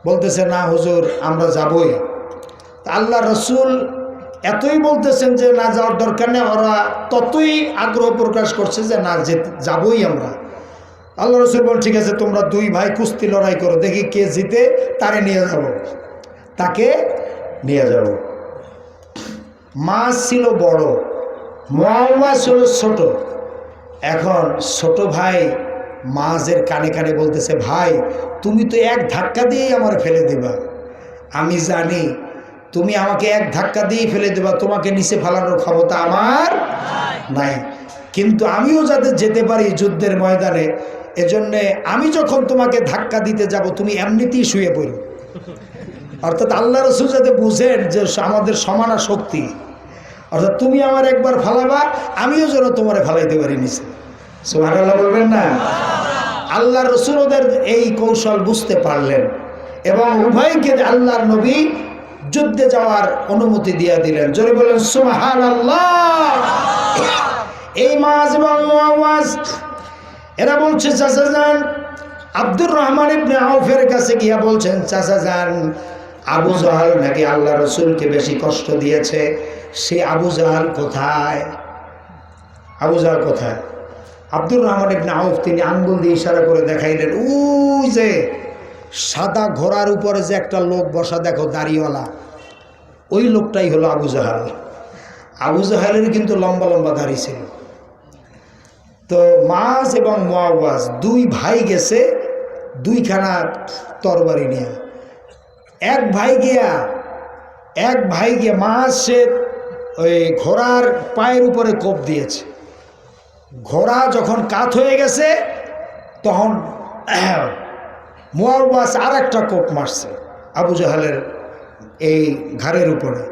বলতেছে, না হুজুর আমরা যাবই। আল্লাহ রসুল এতই বলতেছেন যে না যাওয়ার দরকার নেই, ওরা ততই আগ্রহ প্রকাশ করছে যে না যাবই আমরা। আল্লাহ রসুল বল, ঠিক আছে তোমরা 2 ভাই কুস্তি লড়াই করো, দেখি কে জিতে, তাকে নিয়ে যাব। মাছ ছিল বড়, মুআওয়াজ ছিল ছোট। এখন ছোট ভাই মাঝের কানে কানে বলতেছে, ভাই তুমি তো এক ধাক্কা দিয়েই আমার ফেলে দিবা, আমি জানি তুমি আমাকে এক ধাক্কা দিয়েই ফেলে দেবা, তোমাকে নিচে ফেলানোর ক্ষমতা আমার নাই, কিন্তু আমিও যাতে যেতে পারি যুদ্ধের ময়দানে, এজন্যে আমি যখন তোমাকে ধাক্কা দিতে যাব তুমি এমনিতেই শুয়ে পড়ো। অর্থাৎ আল্লাহ রসুল যাতে বুঝেন যে আমাদের সমানা শক্তি, অর্থাৎ তুমি আমার একবার ফালাবা, আমিও যেন তোমারে ফালাইতে পারি নিচে। সুবহানাল্লাহ বলবেন না? আল্লাহ রসুল ওদের এই কৌশল বুঝতে পারলেন এবং উভয়কে আল্লাহর নবী যুদ্ধে যাওয়ার অনুমতি দিয়ে দিলেন। জোরে বলেন সুবহানাল্লাহ। এই মাআজ এবং মুআওয়াজ এরা বলছে চাচা যান, আব্দুর রহমান ইবনে আউফের কাছে গিয়া বলছেন চাচা যান, আবু জাহাল নাকি আল্লাহ রসুলকে বেশি কষ্ট দিয়েছে। সে আবু জাহাল কোথায়? আবু জাহাল কোথায়? আব্দুর রহমান ইবনে আউফ তিনি আঙ্গুল দিয়ে ইশারা করে দেখাইলেন, ওই যে সাদা ঘোড়ার উপরে যে একটা লোক বসা দেখো দাড়িওয়ালা, ওই লোকটাই হলো আবু জাহাল। আবু জাহালের কিন্তু লম্বা লম্বা দাড়ি ছিল। তো মাআজ এবং মুআওয়াজ দুই ভাই গেছে দুইখানা তরবারি নিয়ে। এক ভাই গিয়া মাআজ সে ওই ঘোড়ার পায়ের উপরে কোপ দিয়েছে। ঘোড়া যখন কাত হয়ে গেছে তখন মুআওয়াজ আর একটা কোপ মারছে আবু জাহালের এই ঘাড়ের উপরে।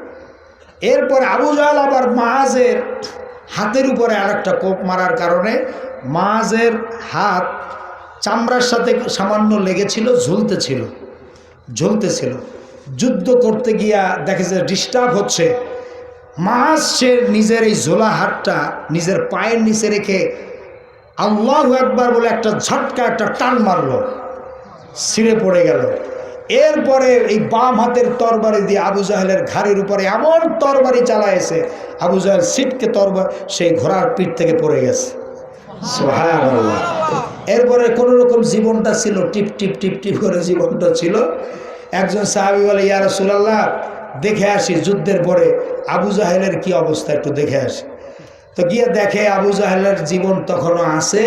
এরপরে আবু জাহাল আবার মাআজের হাতের উপরে আর একটা কোপ মারার কারণে মাআজের হাত চামড়ার সাথে সামান্য লেগেছিল, ঝুলতেছিল। যুদ্ধ করতে গিয়া দেখে যে ডিস্টার্ব হচ্ছে। মাআজ সে নিজের এই ঝোলা হাতটা নিজের পায়ের নিচে রেখে আল্লাহু আকবার বলে একটা ঝটকা, একটা টান মারলো, ছিঁড়ে পড়ে গেল। এরপরে এই বাম হাতের তরবারি দিয়ে আবু জাহেলের ঘাড়ের উপরে এমন তরবারি চালাইছে, আবু জাহেল সিটকে তরবারি সেই ঘোড়ার পিঠ থেকে পড়ে গেছে। সুবহানাল্লাহ। এরপরে কোন রকম জীবনটা ছিল, টিপ টিপ টিপ টিপ করে জীবনটা ছিল। একজন সাহাবী বলে, ইয়া রাসূলুল্লাহ দেখে আসি যুদ্ধের পরে আবু জাহেলের কি অবস্থা, একটু দেখে আসি। তো গিয়ে দেখে আবু জাহেলের জীবন তখনও আছে,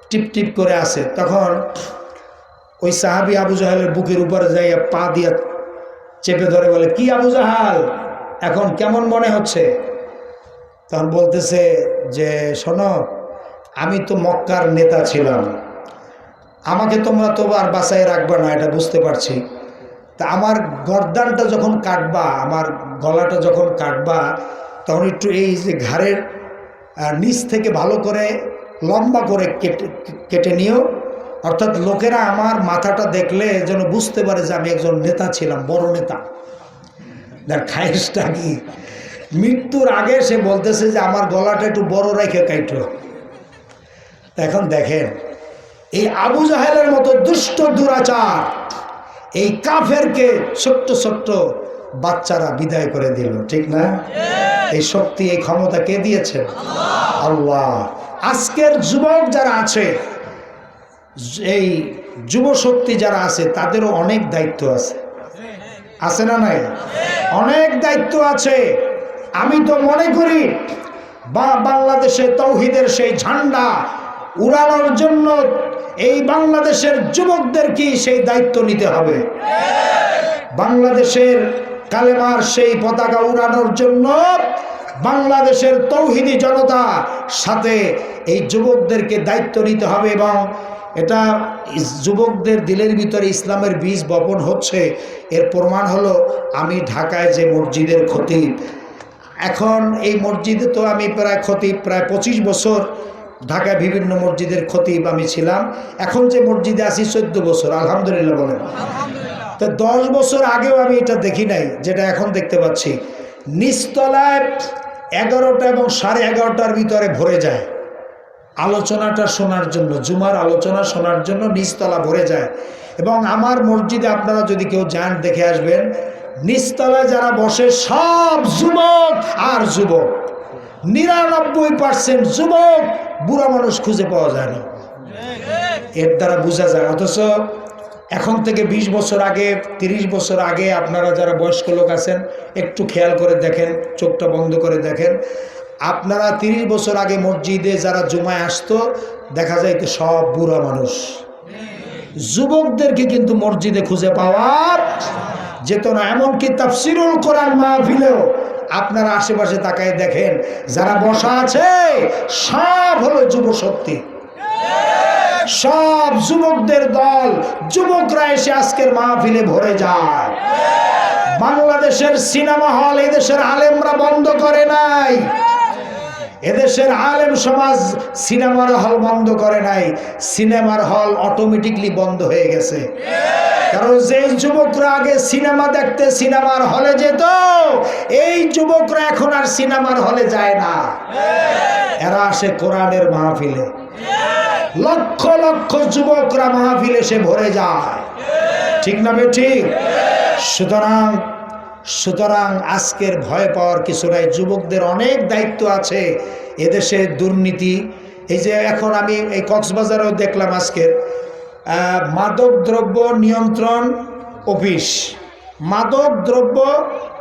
টিপ টিপ করে আছে। তখন ওই সাহাবী আবু জাহেলের বুকের উপরে যাইয়া পা দিয়া চেপে ধরে বলে, কি আবু জাহাল এখন কেমন মনে হচ্ছে? তখন বলতেছে যে শোনো, আমি তো মক্কার নেতা ছিলাম, আমাকে তোমরা তো আর বাঁচাই রাখবা না, এটা বুঝতে পারছি। তা আমার গর্দানটা যখন কাটবা, আমার গলাটা যখন কাটবা, তখন একটু এই যে ঘাড়ের নিচ থেকে ভালো করে লম্বা করে কেটে নিও, অর্থাৎ লোকেরা আমার মাথাটা দেখলে যেন বুঝতে পারে যে আমি একজন নেতা ছিলাম, বড় নেতা। তার খায়েশটা কি? মৃত্যুর আগে সে বলতেছে যে আমার গলাটা একটু বড় রেখে কাইটো। এখন দেখেন এই আবু জাহেলের মতো দুষ্ট দুরাচার এই কাফেরকে ছোট্ট ছোট্ট বাচ্চারা বিদায় করে দিল, ঠিক না? এই শক্তি, এই ক্ষমতা কে দিয়েছেন? আল্লাহ। আজকের যুবক যারা আছে, এই যুব শক্তি যারা আছে, তাদেরও অনেক দায়িত্ব আছে না নাই? অনেক দায়িত্ব আছে। আমি তো মনে করি বাংলাদেশে তাওহীদের সেই ঝান্ডা উড়ানোর জন্য এই বাংলাদেশের যুবকদেরকে সেই দায়িত্ব নিতে হবে। বাংলাদেশের কালেমার সেই পতাকা উড়ানোর জন্য বাংলাদেশের তাওহীদি জনতা সাথে এই যুবকদেরকে দায়িত্ব নিতে হবে। এবং এটা যুবকদের দিলের ভিতরে ইসলামের বীজ বপন হচ্ছে। এর প্রমাণ হলো আমি ঢাকায় যে মসজিদের খতিব, এখন এই মসজিদে তো আমি প্রায় খতিব প্রায় 25 বছর ঢাকায় বিভিন্ন মসজিদের খতিব আমি ছিলাম। এখন যে মসজিদে আছি 14 বছর, আলহামদুলিল্লাহ বলেন। তো 10 বছর আগেও আমি এটা দেখি নাই যেটা এখন দেখতে পাচ্ছি। নিচতলায় 11টা এবং 11:30টার ভিতরে ভরে যায় আলোচনাটা শোনার জন্য, জুমার আলোচনা শোনার জন্য নিচতলা ভরে যায়। এবং আমার মসজিদে আপনারা যদি কেউ যান দেখে আসবেন, নিচতলায় যারা বসে সব যুবক আর যুবক, 99% যুবক, বুড়া মানুষ খুঁজে পাওয়া যায় না। এর দ্বারা বোঝা যায়। অথচ এখন থেকে 20 বছর আগে, 30 বছর আগে আপনারা যারা বয়স্ক লোক আছেন একটু খেয়াল করে দেখেন, চোখটা বন্ধ করে দেখেন, আপনারা 30 বছর আগে মসজিদে যারা জুমায় আসতো দেখা যাইতো সব বুড়া মানুষ। যুবকদেরকে কিন্তু মসজিদে খুঁজে পাওয়া যেত না। এমনকি তাফসিরুল কোরআন মাহফিলেও আপনারা আশেপাশে তাকায় দেখেন যারা বসা আছে সব হলো যুব শক্তি, সব যুবকদের দল। যুবকরা এসে আজকের মাহফিলে ভরে যায়। বাংলাদেশের সিনেমা হল এই দেশের আলেমরা বন্ধ করে নাই। এদেশের আলেম সমাজ সিনেমার হল বন্ধ করে নাই, সিনেমার হল অটোমেটিকলি বন্ধ হয়ে গেছে। কারণ যে যুবকরা আগে সিনেমা দেখতে সিনেমার হলে যেত, এই যুবকরা এখন আর সিনেমার হলে যায় না, এরা আসে কোরআনের মাহফিলে। লক্ষ লক্ষ যুবকরা মাহফিলে এসে ভরে যায়, ঠিক না ঠিক? সুতরাং আজকের ভয় পাওয়ার কিছু নাই। যুবকদের অনেক দায়িত্ব আছে। এদেশে দুর্নীতি, এই যে এখন আমি এই কক্সবাজারেও দেখলাম আজকের মাদক দ্রব্য নিয়ন্ত্রণ অফিস, মাদক দ্রব্য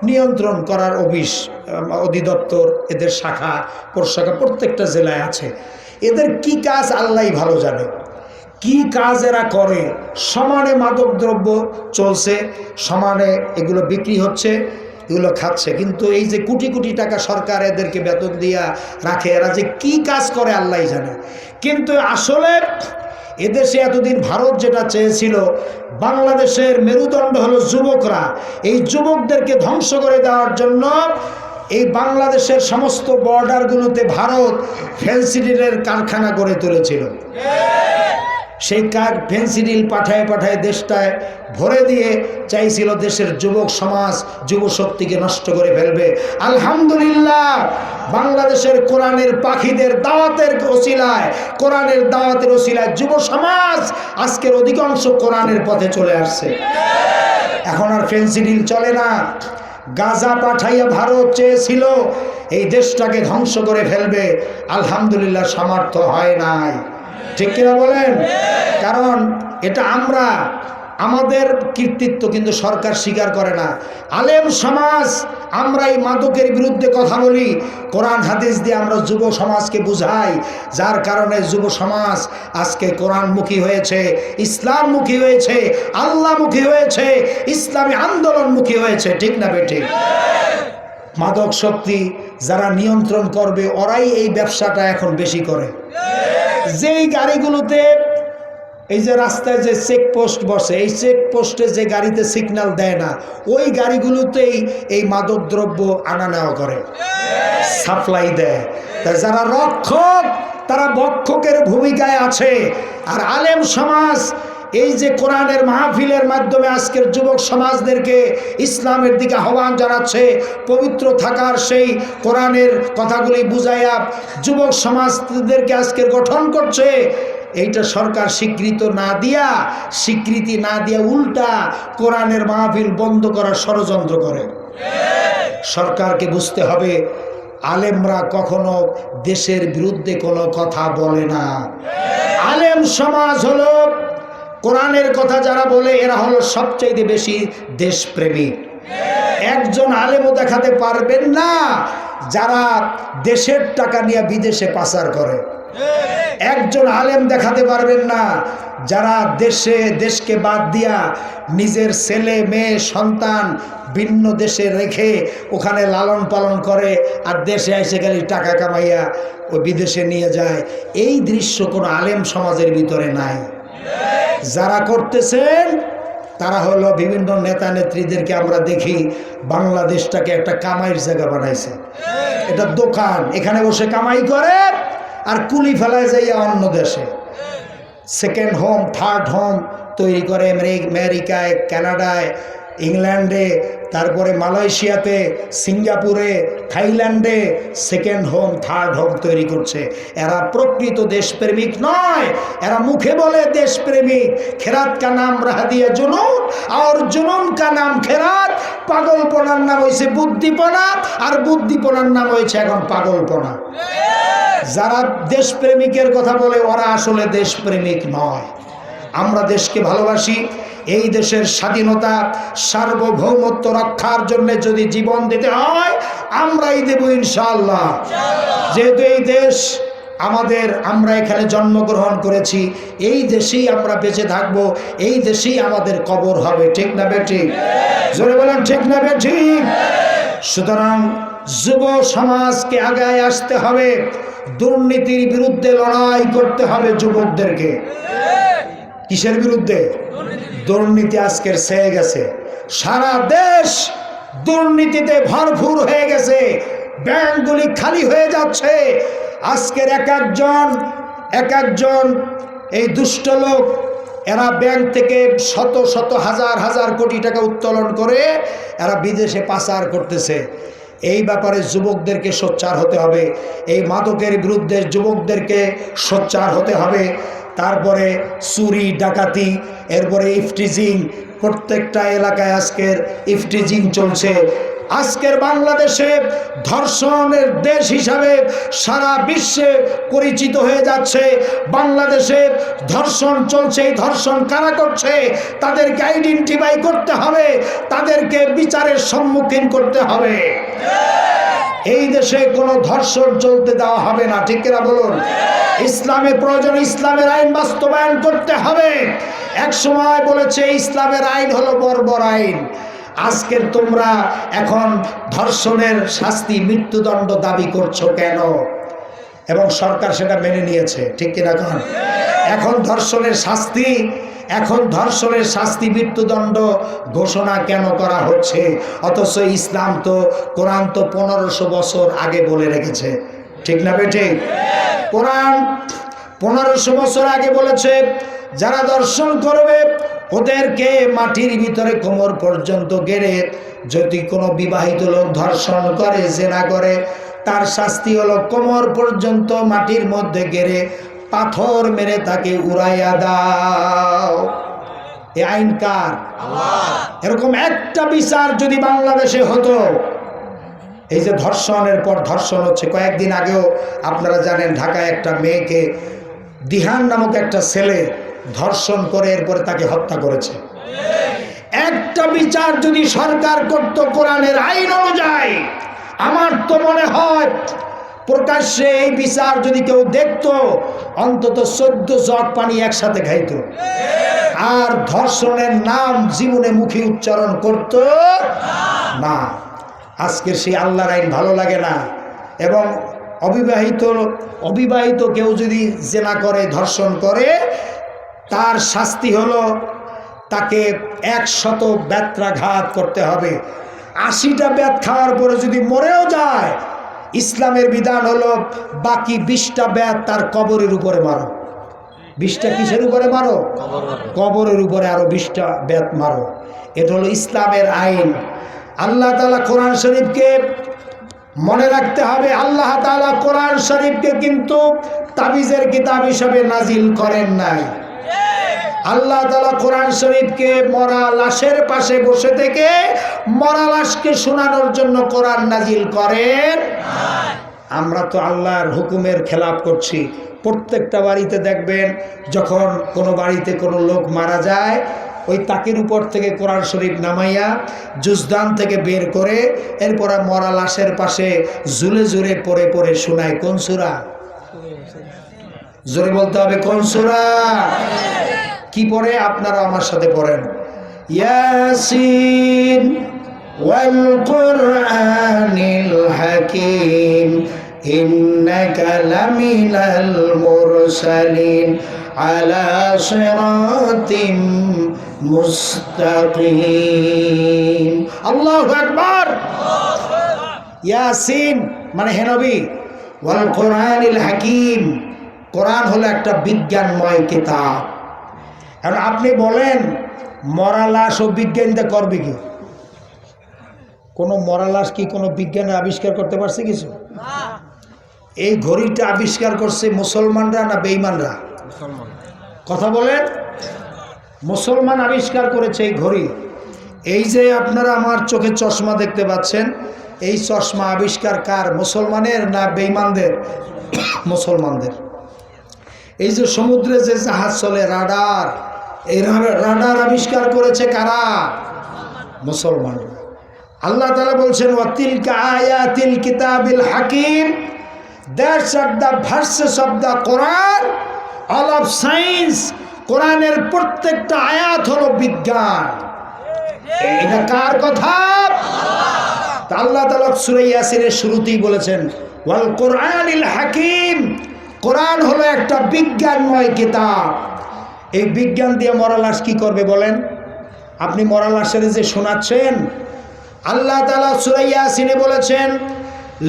নিয়ন্ত্রণ করার অফিস, অধিদপ্তর, এদের শাখা প্রশাখা প্রত্যেকটা জেলায় আছে। এদের কি কাজ আল্লাহ ভালো জানে, কি কাজ এরা করে। সমানে মাদক দ্রব্য চলছে, সমানে এগুলো বিক্রি হচ্ছে, এগুলো খাচ্ছে, কিন্তু এই যে কোটি কোটি টাকা সরকার এদেরকে বেতন দিয়া রাখে, এরা যে কি কাজ করে আল্লাহ জানে। কিন্তু আসলে এদেশে এতদিন ভারত যেটা চেয়েছিল, বাংলাদেশের মেরুদণ্ড হলো যুবকরা, এই যুবকদেরকে ধ্বংস করে দেওয়ার জন্য এই বাংলাদেশের সমস্ত বর্ডারগুলোতে ভারত ফেন্সিডিলের কারখানা গড়ে তুলেছিল। সেই ফেন্সিডিল পাঠায় পাঠায় দেশটায় ভরে দিয়ে চাইছিল দেশের যুবক সমাজ, যুব শক্তিকে নষ্ট করে ফেলবে। আলহামদুলিল্লাহ, বাংলাদেশের কোরআনের পাখিদের দাওয়াতের ওসিলায়, কোরআনের দাওয়াতের ওসিলায় যুব সমাজ আজকের অধিকাংশ কোরআনের পথে চলে আসছে। এখন আর ফেন্সিডিল চলে না। গাজা পাঠাইয়া ভারত চেয়েছিল এই দেশটাকে ধ্বংস করে ফেলবে, আলহামদুলিল্লাহ সামর্থ্য হয় নাই, ঠিক কিনা বলেন? কারণ এটা আমাদের কৃতিত্ব, কিন্তু সরকার স্বীকার করে না। আলেম সমাজ আমরা এই মাদকের বিরুদ্ধে কথা বলি, কোরআন হাদিস দিয়ে আমরা যুব সমাজকে বুঝাই, যার কারণে যুব সমাজ আজকে কোরআনমুখী হয়েছে, ইসলামমুখী হয়েছে, আল্লাহমুখী হয়েছে, ইসলামী আন্দোলনমুখী হয়েছে, ঠিক না বেঠিক? মাদক শক্তি যারা নিয়ন্ত্রণ করবে ওরাই এই ব্যবসাটা এখন বেশি করে। যেই গাড়িগুলোতে এই যে রাস্তায় যে চেকপোস্ট বসে, এই চেকপোস্টে যে গাড়িতে সিগন্যাল দেয় না, ওই গাড়িগুলোতেই এই মাদক দ্রব্য আনা নেওয়া করে, সাপ্লাই দেয়। তাই যারা রক্ষক তারা বক্ষকের ভূমিকায় আছে। আর আলেম সমাজ এই যে কোরআনের মাহফিলের মাধ্যমে আজকের যুবক সমাজদেরকে ইসলামের দিকে আহ্বান জানাচ্ছে, পবিত্র থাকার সেই কোরআনের কথাগুলি বুঝাইয়া যুবক সমাজদেরকে আজকের গঠন করছে। এইটা সরকার স্বীকৃতি না দিয়া উল্টা কোরআনের মাহফিল বন্ধ করার ষড়যন্ত্র করে। সরকারকে বুঝতে হবে, আলেমরা কখনো দেশের বিরুদ্ধে কোনো কথা বলে না। আলেম সমাজ হলো কোরআনের কথা যারা বলে, এরা হলো সবচাইতে বেশি দেশপ্রেমিক। একজন আলেমও দেখাতে পারবেন না যারা দেশের টাকা নিয়ে বিদেশে পাচার করে। একজন আলেম দেখাতে পারবেন না যারা দেশকে বাদ দিয়া নিজের ছেলে মেয়ে সন্তান ভিন্ন দেশে রেখে ওখানে লালন পালন করে, আর দেশে এসে খালি টাকা কামাইয়া ওই বিদেশে নিয়ে যায়। এই দৃশ্য কোনো আলেম সমাজের ভিতরে নাই। যারা করতেছেন তারা হলো বিভিন্ন নেতা নেত্রীদেরকে আমরা দেখি বাংলাদেশটাকে একটা কামাইয়ের জায়গা বানাইছে, এটা দোকান, এখানে বসে কামাই করে আর কুলি ফেলায় যাইয়া অন্য দেশে সেকেন্ড হোম থার্ড হোম তৈরি করে। আমেরিকায়, কানাডায়, ইংল্যান্ডে, তারপরে মালয়েশিয়াতে, সিঙ্গাপুরে, থাইল্যান্ডে সেকেন্ড হোম থার্ড হোম তৈরি করছে। এরা প্রকৃত দেশপ্রেমিক নয়, এরা মুখে বলে দেশপ্রেমিক। খেরাত কা নাম রাহ দিয়া জুনুন আর জুনুন কা নাম খেরাত। পাগলপনার নাম হয়েছে বুদ্ধিপনা, আর বুদ্ধিপনার নাম হয়েছে এখন পাগলপনা। যারা দেশপ্রেমিকের কথা বলে ওরা আসলে দেশপ্রেমিক নয়। আমরা দেশকে ভালোবাসি, এই দেশের স্বাধীনতা সার্বভৌমত্ব রক্ষার জন্য যদি জীবন দিতে হয় আমরাই দেব ইনশাআল্লাহ। যেহেতু এই দেশ আমাদের, আমরা এখানে জন্মগ্রহণ করেছি, এই দেশেই আমরা বেঁচে থাকবো, এই দেশেই আমাদের কবর হবে, ঠিক না বেঠিক? জোরে বলেন ঠিক না বেঠিক? সুতরাং যুব সমাজকে আগায় আসতে হবে, দুর্নীতির বিরুদ্ধে লড়াই করতে হবে যুবকদেরকে। কিসের বিরুদ্ধে? দুর্নীতি আজকের ছেয়ে গেছে, সারা দেশ দুর্নীতিতে ভরপুর হয়ে গেছে। ব্যাংকগুলি খালি হয়ে যাচ্ছে। আজকের এক একজন এই দুষ্ট লোক, এরা ব্যাংক থেকে শত শত হাজার হাজার কোটি টাকা উত্তোলন করে এরা বিদেশে পাচার করতেছে। এই ব্যাপারে যুবকদেরকে সোচ্চার হতে হবে, এই মাদকের বিরুদ্ধে যুবকদেরকে সোচ্চার হতে হবে। তারপরে চুরি ডাকাতি, এরপরে ইফটিজিং, প্রত্যেকটা এলাকায় আজকের ইফটিজিং চলছে। আজকের বাংলাদেশে ধর্ষণের দেশ হিসাবে সারা বিশ্বে পরিচিত হয়ে যাচ্ছে। বাংলাদেশে ধর্ষণ চলছে, এই ধর্ষণ কারা করছে তাদেরকে আইডেন্টিফাই করতে হবে, তাদেরকে বিচারের সম্মুখীন করতে হবে। এই দেশে কোনো ধর্ষণ চলতে দেওয়া হবে না, ঠিক কিনা বলুন? ইসলামের প্রয়োজন, ইসলামের আইন বাস্তবায়ন করতে হবে। এক সময় বলেছে ইসলামের আইন হলো বর্বর আইন। আজকের তোমরা এখন ধর্ষণের শাস্তি মৃত্যুদণ্ড দাবি করছো কেন? এবং সরকার সেটা মেনে নিয়েছে, ঠিক কিনা? এখন ধর্ষণের শাস্তি মৃত্যুদণ্ড ঘোষণা কেন করা হচ্ছে? অথচ ইসলাম তো, কোরআন তো 1500 বছর আগে বলে রেখেছে, ঠিক না বেঠে? কোরআন 1500 বছর আগে বলেছে যারা দর্শন করবে ওদেরকে মাটির ভিতরে কোমর পর্যন্ত গেড়ে, যদি কোনো বিবাহিত লোক ধর্ষণ করে, জেনা করে, তার শাস্তি হলো কোমর পর্যন্ত মাটির মধ্যে গেড়ে পাথর মেরে তাকে উড়াইয়া দাও। এই আইন কার? এরকম একটা বিচার যদি বাংলাদেশে হতো, এই যে ধর্ষণের পর ধর্ষণ হচ্ছে, কয়েকদিন আগেও আপনারা জানেন ঢাকায় একটা মেয়েকে দিহান নামক একটা ছেলে ধর্ষণ করে এরপরে তাকে হত্যা করেছে। একটা বিচার যদি সরকার করত কোরআনের আইন অনুযায়ী, আমার তো মনে হয় প্রকাশ্যে এই বিচার যদি কেউ দেখতো, অন্তত 14 জগ পানি একসাথে খাইত, আর ধর্ষণের নাম জীবনে মুখে উচ্চারণ করত না। আজকের সেই আল্লাহর আইন ভালো লাগে না। এবং অবিবাহিত কেউ যদি জেনা করে, ধর্ষণ করে, তার শাস্তি হলো তাকে 100 ব্যত্রাঘাত করতে হবে। 80টা ব্যাত খাওয়ার পরে যদি মরেও যায়, ইসলামের বিধান হলো বাকি 20টা ব্যাত তার কবরের উপরে মারো। 20টা কিসের উপরে মারো? কবরের উপরে আরো 20টা ব্যাত মারো। এটা হলো ইসলামের আইন। আল্লাহ তাআলা কোরআন শরীফকে মনে রাখতে হবে, আল্লাহ তাআলা কোরআন শরীফকে কিন্তু তাবিজের কিতাব হিসাবে নাজিল করেন নাই। আল্লাহ তাআলা কোরআন শরীফকে মরা লাশের পাশে বসে থেকে মরা লাশকে শোনানোর জন্য কোরআন নাজিল করেন। আমরা তো আল্লাহর হুকুমের খেলাপ করছি। প্রত্যেকটা বাড়িতে দেখবেন যখন কোনো বাড়িতে কোনো লোক মারা যায়, ওই তাকের উপর থেকে কোরআন শরীফ নামাইয়া জুজদান থেকে বের করে এরপর মরা লাশের পাশে জুলে জুলে পড়ে পড়ে শোনায়। কোন সূরা? জোরে বলতে হবে, কোন সূরা? কি পড়ে? আপনারা আমার সাথে পড়েন, ইয়াসিন ওয়াল কুরআনিল হাকীম ইন্নাকা লামিনাল মুরসালিন আলা সিরাতিম মুস্তাকিম। আল্লাহু আকবার। ইয়াসিন মানে হে নবী, ওয়াল কুরআনিল হাকীম, কোরআন হলো একটা বিজ্ঞানময় কিতাব। এখন আপনি বলেন মরা লাশ ও বিজ্ঞানীরা করবে কি? কোনো মরা লাশ কি কোনো বিজ্ঞানে আবিষ্কার করতে পারছে কিছু? এই ঘড়িটা আবিষ্কার করছে মুসলমানরা না বেঈমানরা? কথা বলেন। মুসলমান আবিষ্কার করেছে এই ঘড়ি। এই যে আপনারা আমার চোখে চশমা দেখতে পাচ্ছেন, এই চশমা আবিষ্কার কার? মুসলমানের না বেঈমানদের? মুসলমানদের। এই যে সমুদ্রে যে জাহাজ চলে, রাডার, এই রাডার আবিষ্কার করেছে কারা? মুসলমানরা। আল্লাহ তাআলা বলছেন ওয়াতিলকা আয়াতিল কিতাবিল হাকিম, that's are the verses of the Quran, all of science. কোরআনের প্রত্যেকটা আয়াত হলো বিজ্ঞান। এটা কার কথা? আল্লাহ তাআলা সূরা ইয়াসিনের শুরুতেই বলেছেন ওয়াল কুরআনিল হাকিম, কোরআন হলো একটা বিজ্ঞানময় কিতাব। এই বিজ্ঞান দিয়ে মরা লাশ কি করবে বলেন? আপনি মরা লাশের যে শোনাচ্ছেন, আল্লাহ তাআলা সূরা ইয়াসিনে বলেছেন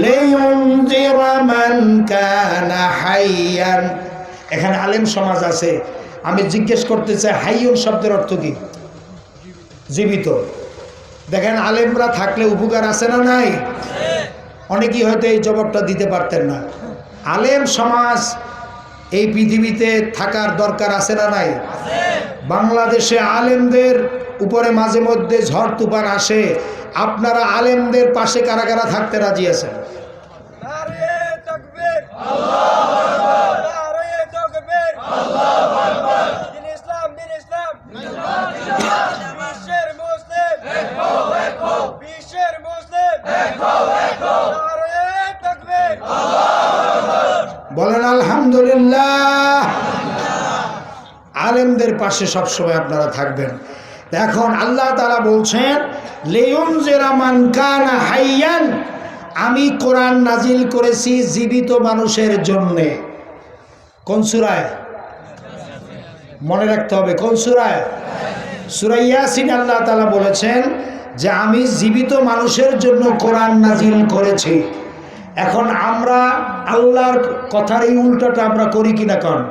লিইউনযিরা মান কানা হাইয়ান। এখানে আলেম সমাজ আছে, আমি জিজ্ঞেস করতে চাই হাইয়ুন শব্দের অর্থ কি? জীবিত। দেখেন আলেমরা থাকলে উপকার আছে না নাই? অনেকেই হয়তো এই জবাবটা দিতে পারতেন না। আলেম সমাজ এই পৃথিবীতে থাকার দরকার আছে না নাই? বাংলাদেশে আলেমদের উপরে মাঝে মধ্যে ঝড় তুফান আসে, আপনারা আলেমদের পাশে কারা কারা থাকতে রাজি আছেন? বলেন আলহামদুলিল্লাহ। আলেমদের পাশে সবসময় আপনারা থাকবেন। এখন আল্লাহ তাআলা বলছেন লিইউনযিরা মান কানা হাইয়ান, আমি কোরআন নাজিল করেছি জীবিত মানুষের জন্যে। কোন সূরায়? মনে রাখতে হবে কোন সূরায়? সূরা ইয়াসিন। আল্লাহ তাআলা বলেছেন যে আমি জীবিত মানুষের জন্য কোরআন নাজিল করেছি। এখন আমরা আল্লাহর কথার এই উল্টাটা আমরা করি কিনা? কারণ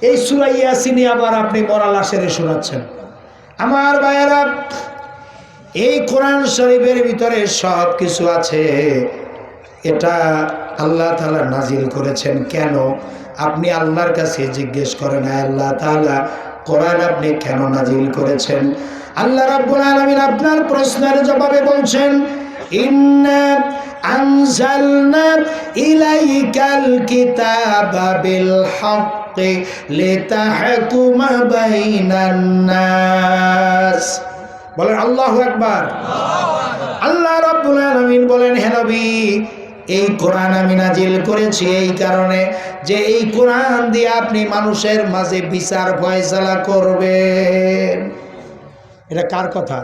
এই সূরা ইয়াসিনে আবার আপনি মরা লাশের শোনাচ্ছেন। আমার ভাইয়েরা, এই কোরআন শরীফের ভিতরে সব কিছু আছে। এটা আল্লাহ তাআলা নাজিল করেছেন কেন? আপনি আল্লাহর কাছে জিজ্ঞেস করেন, আল্লাহ তাআলা কোরআন আপনি কেন নাজিল করেছেন? আল্লাহ রাব্বুল আলামিন আপনার প্রশ্নের জবাবে বলছেন ইন্না আনজালনা ইলাইকাল কিতাবা বিল হাক্কি লিতাহকুমা বাইনান নাস। বলেন আল্লাহু আকবার। আল্লাহ রাব্বুল আলামিন বলেন, হে নবী, এই কোরআন আমি নাজিল করেছি এই কারণে যে এই কোরআন দিয়ে আপনি মানুষের মাঝে বিচার ফয়সালা করবেন। এটা কার কথা?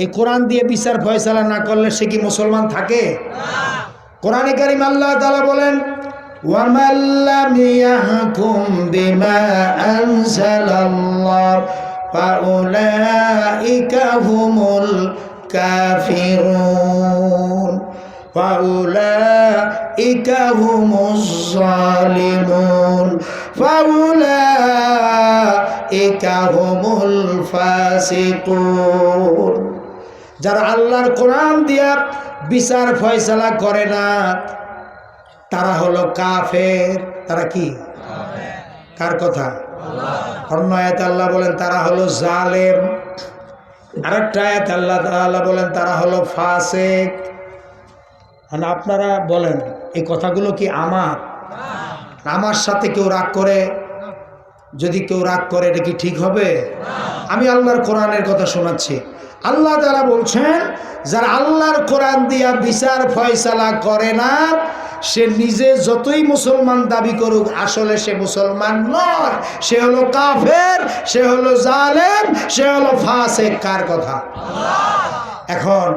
এই কোরআন দিয়ে বিচার ফয়সালা না করলে সে কি মুসলমান থাকে? কোরআনে কারীম আল্লাহ তাআলা বলেন ওয়া মান লাম ইয়াহকুম বিমা আনজালাল্লাহ ফাউলাইকা হুমুল কাফিরুন ফাউলাইকা হুমুজ জালিমুন ফাউলাইকা হুমুল ফাসিকুন। যারা আল্লাহর কোরআন দিয়া বিচার ফয়সালা করে না তারা হলো কাফের। তারা কি? কার কথা? অন্য আয়াতে আল্লাহ বলেন তারা হলো জালেম। আরেকটা আয়াতে আল্লাহ তাআলা বলেন তারা হলো ফাসিক। মানে আপনারা বলেন এই কথাগুলো কি আমার সাথে কেউ রাগ করে? যদি কেউ রাগ করে এটা কি ঠিক হবে? আমি আল্লাহর কোরআনের কথা শোনাচ্ছি। আল্লাহ তাআলা বলছেন যারা আল্লাহর কোরআন দিয়া বিচার ফয়সালা করে না সে নিজে যতই মুসলমান দাবি করুক আসলে সে মুসলমান নয়, সে হলো কাফের, সে হলো জালেম, সে হলো ফাসিক। কার কথা? এখন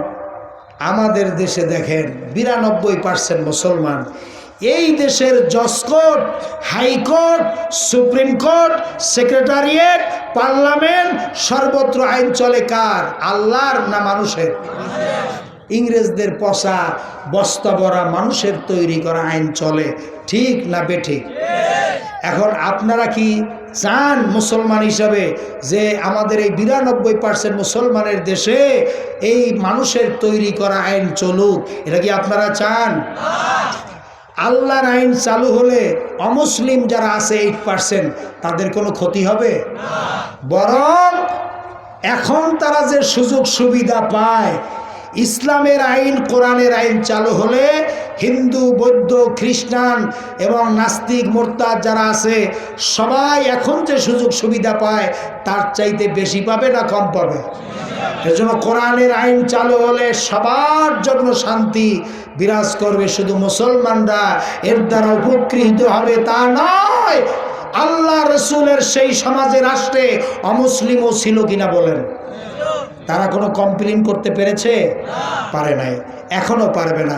আমাদের দেশে দেখেন 92% মুসলমান। এই দেশের জজ court, high court, supreme court, secretariat, parliament সর্বত্র আইন চলে কার? আল্লাহর না মানুষের? ইংরেজদের পচা বস্তা ভরা মানুষের তৈরি করা আইন চলে, ঠিক না বেঠিক? এখন আপনারা কি চান মুসলমান হিসাবে যে আমাদের এই 92% মুসলমানের দেশে এই মানুষের তৈরি করা আইন চলুক? এটা কি আপনারা চান? আল্লাহর আইন চালু হলে অমুসলিম যারা আছে 8% তাদের কোনো ক্ষতি হবে? বরং এখন তারা যে সুযোগ সুবিধা পায়, ইসলামের আইন, কোরআনের আইন চালু হলে হিন্দু, বৌদ্ধ, খ্রিস্টান এবং নাস্তিক, মোরতাদ যারা আছে সবাই এখন যে সুযোগ সুবিধা পায় তার চাইতে বেশি পাবে না কম পাবে? এজন্য কোরআনের আইন চালু হলে সবার জন্য শান্তি বিরাজ করবে। শুধু মুসলমানরা এর দ্বারা উপকৃত হবে তা নয়, আল্লাহ রসুলের সেই সমাজে, রাষ্ট্রে অমুসলিমও ছিল কিনা বলেন? তারা কোনো কমপ্লেন করতে পেরেছে? পারে নাই, এখনো পারবে না।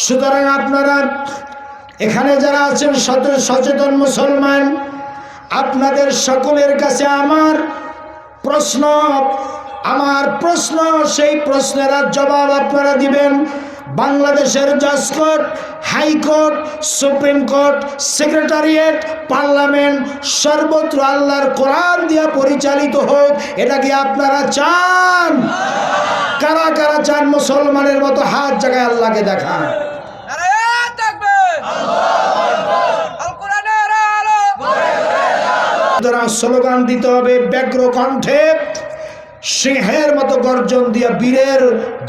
সুতরাং আপনারা এখানে যারা আছেন সচেতন মুসলমান, আপনাদের সকলের কাছে আমার প্রশ্ন, সেই প্রশ্নের জবাব আপনারা দিবেন। বাংলাদেশের জজ court, high court, supreme court, secretariat, parliament সর্বত্র আল্লাহর কোরআন দিয়া পরিচালিত হোক, এটা কি আপনারা চান? কারা কারা চান? মুসলমানের মতো হাত জায়গায় আল্লাহকে দেখান। স্লোগান দিতে হবে ব্যগ্র কণ্ঠে, সিংহের মতো গর্জন দিয়া, বীরের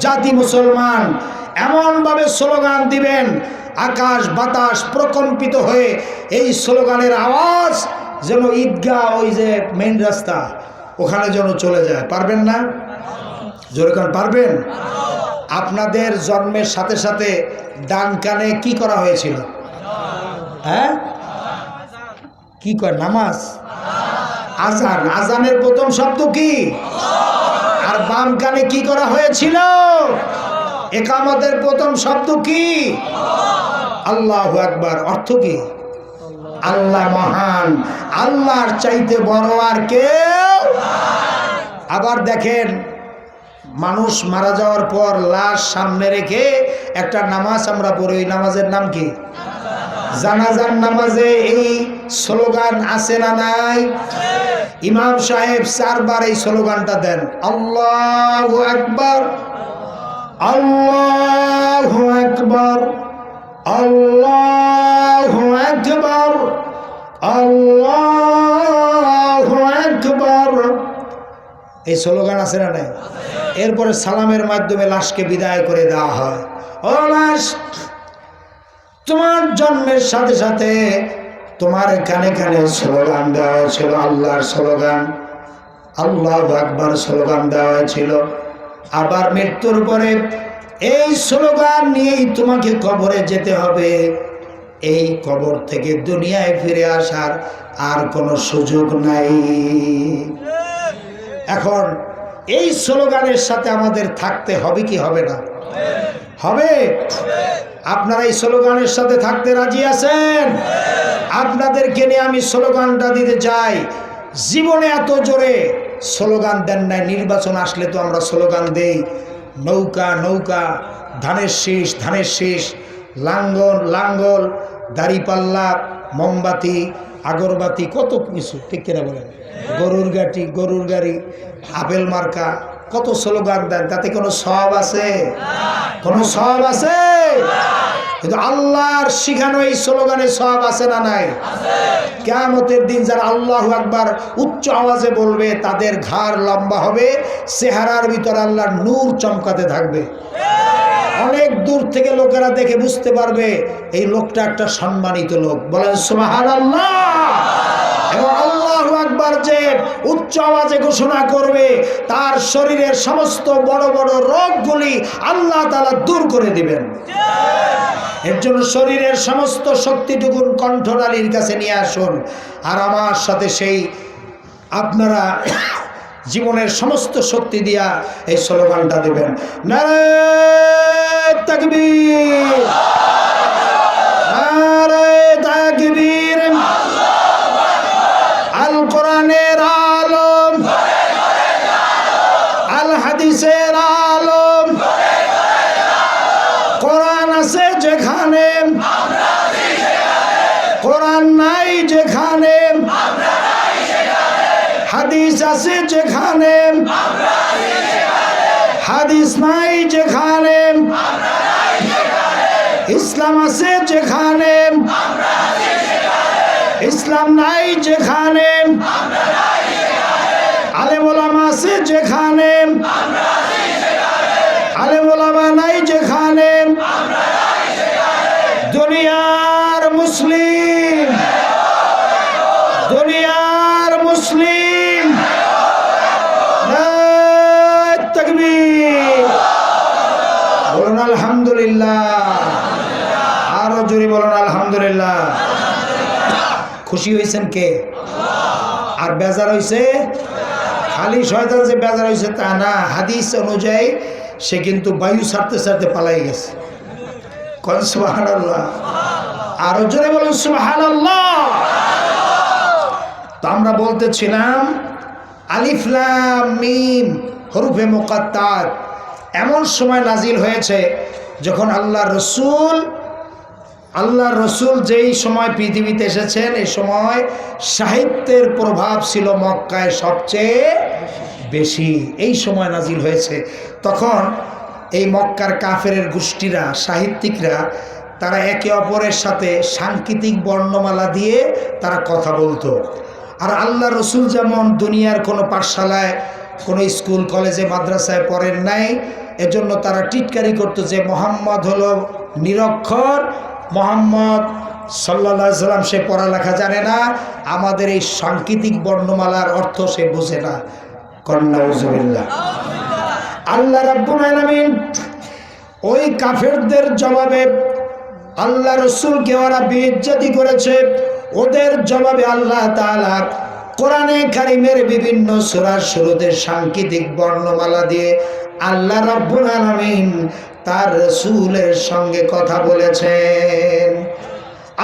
জাতি মুসলমান এমন ভাবে স্লোগান দিবেন আকাশ বাতাস প্রকম্পিত হয়ে এই স্লোগানের আওয়াজ যেন ঈদগাহ, ওই যে মেইন রাস্তা, ওখানে যেন চলে যায়। পারবেন না? জোরে কান পারবেন? আপনাদের জন্মের সাথে সাথে ডান কানে কি করা হয়েছিল? হ্যাঁ, কি কয়? নামাজ, আজান। আজানের প্রথম শব্দ কি? আর বাম কানে কি করা হয়েছিল? ইকামতের প্রথম শব্দ কি? আল্লাহু আকবার। অর্থ কি? আল্লাহ মহান, আল্লাহর চাইতে বড় আর কেউ। আবার দেখেন, মানুষ মারা যাওয়ার পর লাশ সামনে রেখে একটা নামাজ আমরা পড়ি, ওই নামাজের নাম কি? জানাজার নামাজে এই স্লোগান আছে না নাই? ইমাম সাহেব 4 বার এই স্লোগানটা দেন, আল্লাহু আকবার, আল্লাহু আকবার, আল্লাহু আকবার, আল্লাহু আকবার। এই স্লোগান আছে না নাই? এরপরে সালামের মাধ্যমে লাশকে বিদায় করে দেওয়া হয়। ও লাশ, তোমার জন্মের সাথে সাথে তোমার কানে কানে স্লোগান দেওয়া হয়েছিল আল্লাহর স্লোগান, আল্লাহু আকবার স্লোগান দেওয়া হয়েছিল। আবার মৃত্যুর পরে এই স্লোগান নিয়েই তোমাকে কবরে যেতে হবে। এই কবর থেকে দুনিয়ায় ফিরে আসার আর কোনো সুযোগ নাই। এখন এই স্লোগানের সাথে আমাদের থাকতে হবে কি হবে না? হবে। আপনারা এই স্লোগানের সাথে থাকতে রাজি আছেন? আপনাদেরকে নিয়ে আমি স্লোগানটা দিতে চাই। জীবনে এত জোরে স্লোগান দেন নাই। নির্বাচন আসলে তো আমরা স্লোগান দেই, নৌকা নৌকা, ধানের শীষ ধানের শীষ, লাঙ্গল লাঙ্গল, দাড়িপাল্লা, মোমবাতি, আগরবাতি, কত কিছু, ঠিক কিনা বলেন? গরুর গাড়ি, গরুর গাড়ি, আপেল মার্কা, কত স্লোগান দেন। তাতে কোনো সওয়াব আছে? কোনো সওয়াব আছে? কিন্তু আল্লাহর শিখানো এই স্লোগানে সওয়াব আছে না নাই? কিয়ামতের দিন যারা আল্লাহু আকবার উচ্চ আওয়াজে বলবে তাদের ঘাড় লম্বা হবে, চেহারার ভিতর আল্লাহর নূর চমকাতে থাকবে। অনেক দূর থেকে লোকেরা দেখে বুঝতে পারবে এই লোকটা একটা সম্মানিত লোক। বলেন সুবহানাল্লাহ। এবং আল্লাহু আকবার যে উচ্চ আওয়াজে ঘোষণা করবে, তার শরীরের সমস্ত বড় বড় রোগগুলি আল্লাহ তাআলা দূর করে দিবেন। এর জন্য শরীরের সমস্ত শক্তিটুকু কণ্ঠনালীর কাছে নিয়ে আসুন, আর আমার সাথে সেই আপনারা জীবনের সমস্ত শক্তি দিয়া এই স্লোগানটা দিবেন, নারে তাকবীর, নারে তাকবীর। আল কোরআনের আলম, আল হাদিসের আলম। কোরআন আছে যেখানে, কোরআন নাই যেখানে, হাদিস আছে যেখানে, হাদিস নাই যেখানে, ইসলাম আছে যেখানে, ইসলাম নাই যেখানে, আলেম ওলামা আছে যেখানে, আলেম ওলামা নাই যেখানে, দুনিয়ার মুসলিম, দুনিয়ার মুসলিম, তাকবীর। বলুন আলহামদুলিল্লাহ। আরো জোরে বলুন আলহামদুলিল্লাহ। খুশি হয়েছেন কে? আর বেজার হয়েছে? খালি শয়তান যে বেজার হয়েছে তা না, হাদিস অনুযায়ী সে কিন্তু বায়ু ছাড়তে ছাড়তে পালাই গেছে। কোন সুবহানাল্লাহ। আরো জোরে বলুন সুবহানাল্লাহ। তো আমরা বলতেছিলাম আলিফ লাম মিম হরফে মুকাত্তাত এমন সময় নাজিল হয়েছে যখন আল্লাহ রসুল যেই সময় পৃথিবীতে এসেছেন, এই সময় সাহিত্যের প্রভাব ছিল মক্কায় সবচেয়ে বেশি। এই সময় নাজিল হয়েছে। তখন এই মক্কার কাফেরের গোষ্ঠীরা, সাহিত্যিকরা, তারা একে অপরের সাথে সাংকেতিক বর্ণমালা দিয়ে তারা কথা বলতো। আর আল্লাহ রসুল যেমন দুনিয়ার কোনো পাঠশালায়, কোনো স্কুল কলেজে মাদ্রাসায় পড়েন নাই, এজন্য তারা টিটকারি করতো যে মোহাম্মদ হলো নিরক্ষর, মোহাম্মদ সাল্লাল্লাহু আলাইহি সাল্লাম সে পড়ালেখা জানে না, আমাদের এই সাংকেতিক বর্ণমালার অর্থ সে বোঝে না। নাউজুবিল্লাহ। আল্লাহ রাব্বুল আলামিন ওই কাফেরদের জবাবে, আল্লাহ রসুলকে ওরা বেইজ্জতি করেছে, ওদের জবাবে আল্লাহ তাআলা কোরআনে কারীমের বিভিন্ন সূরার শুরুতে সাংকেতিক বর্ণমালা দিয়ে আল্লাহ রাব্বুল আলামিন তার রাসূলের সঙ্গে কথা বলেছেন।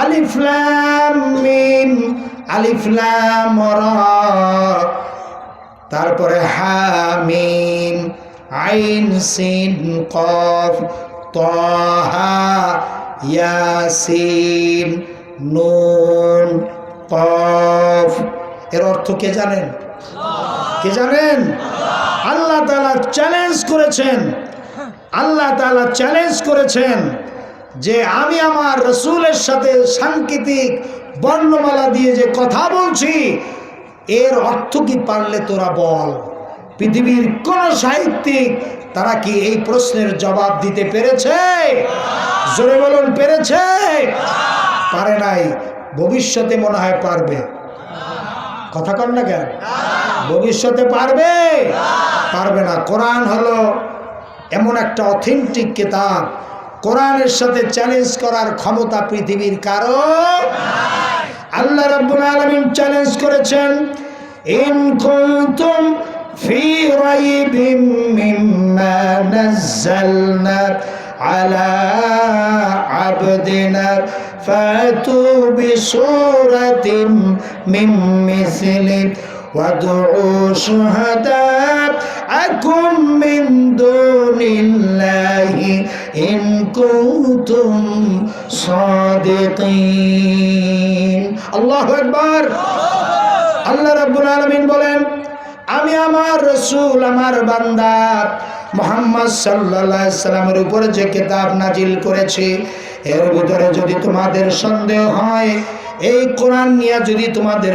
আলিফ লাম মিম, আলিফ লাম রা, তারপরে হা মিম আইন সিন কফ তাহা ইয়াসিন নুন কফ। এর অর্থ কে জানেন? কে জানেন? আল্লাহ তাআলা চ্যালেঞ্জ করেছেন, আল্লাহ তাআলা চ্যালেঞ্জ করেছেন যে আমি আমার রাসূলের সাথে সাংকেতিক বর্ণমালা দিয়ে যে কথা বলছি, এর অর্থ কি পারলে তোরা বল। পৃথিবীর কোন সাহিত্যিক তারা কি এই প্রশ্নের জবাব দিতে পেরেছে? জোরে বলুন, পেরেছে? পারে নাই। ভবিষ্যতে মনে হয় পারবে। কথা কন না কেন? ভবিষ্যতে পারবে? পারবে না। কোরআন হলো এমন একটা অথেন্টিক কিতাব, কোরআনের সাথে চ্যালেঞ্জ করার ক্ষমতা পৃথিবীর কারো। আল্লাহ রাব্বুল আলামিন চ্যালেঞ্জ করেছেন, ইন কুনতুম ফি রাইবিম মিম্মা নাযালনা আলা আবদিনা ফাতু বিসূরাতিন মিন মিসলি ওয়াদউ শুহাদাআকুম মিন দুনিল্লাহি ইন কুনতুম সাদিকিন। আল্লাহু আকবার। আল্লাহ রাব্বুল আলামিন বলেন, আমি আমার রাসূল, আমার বান্দা মুহাম্মদ সাল্লাল্লাহু আলাইহি সাল্লামের উপরে যে কিতাব নাজিল করেছি, এর ভিতরে যদি তোমাদের সন্দেহ হয়, এই কোরআন নিয়ে যদি তোমাদের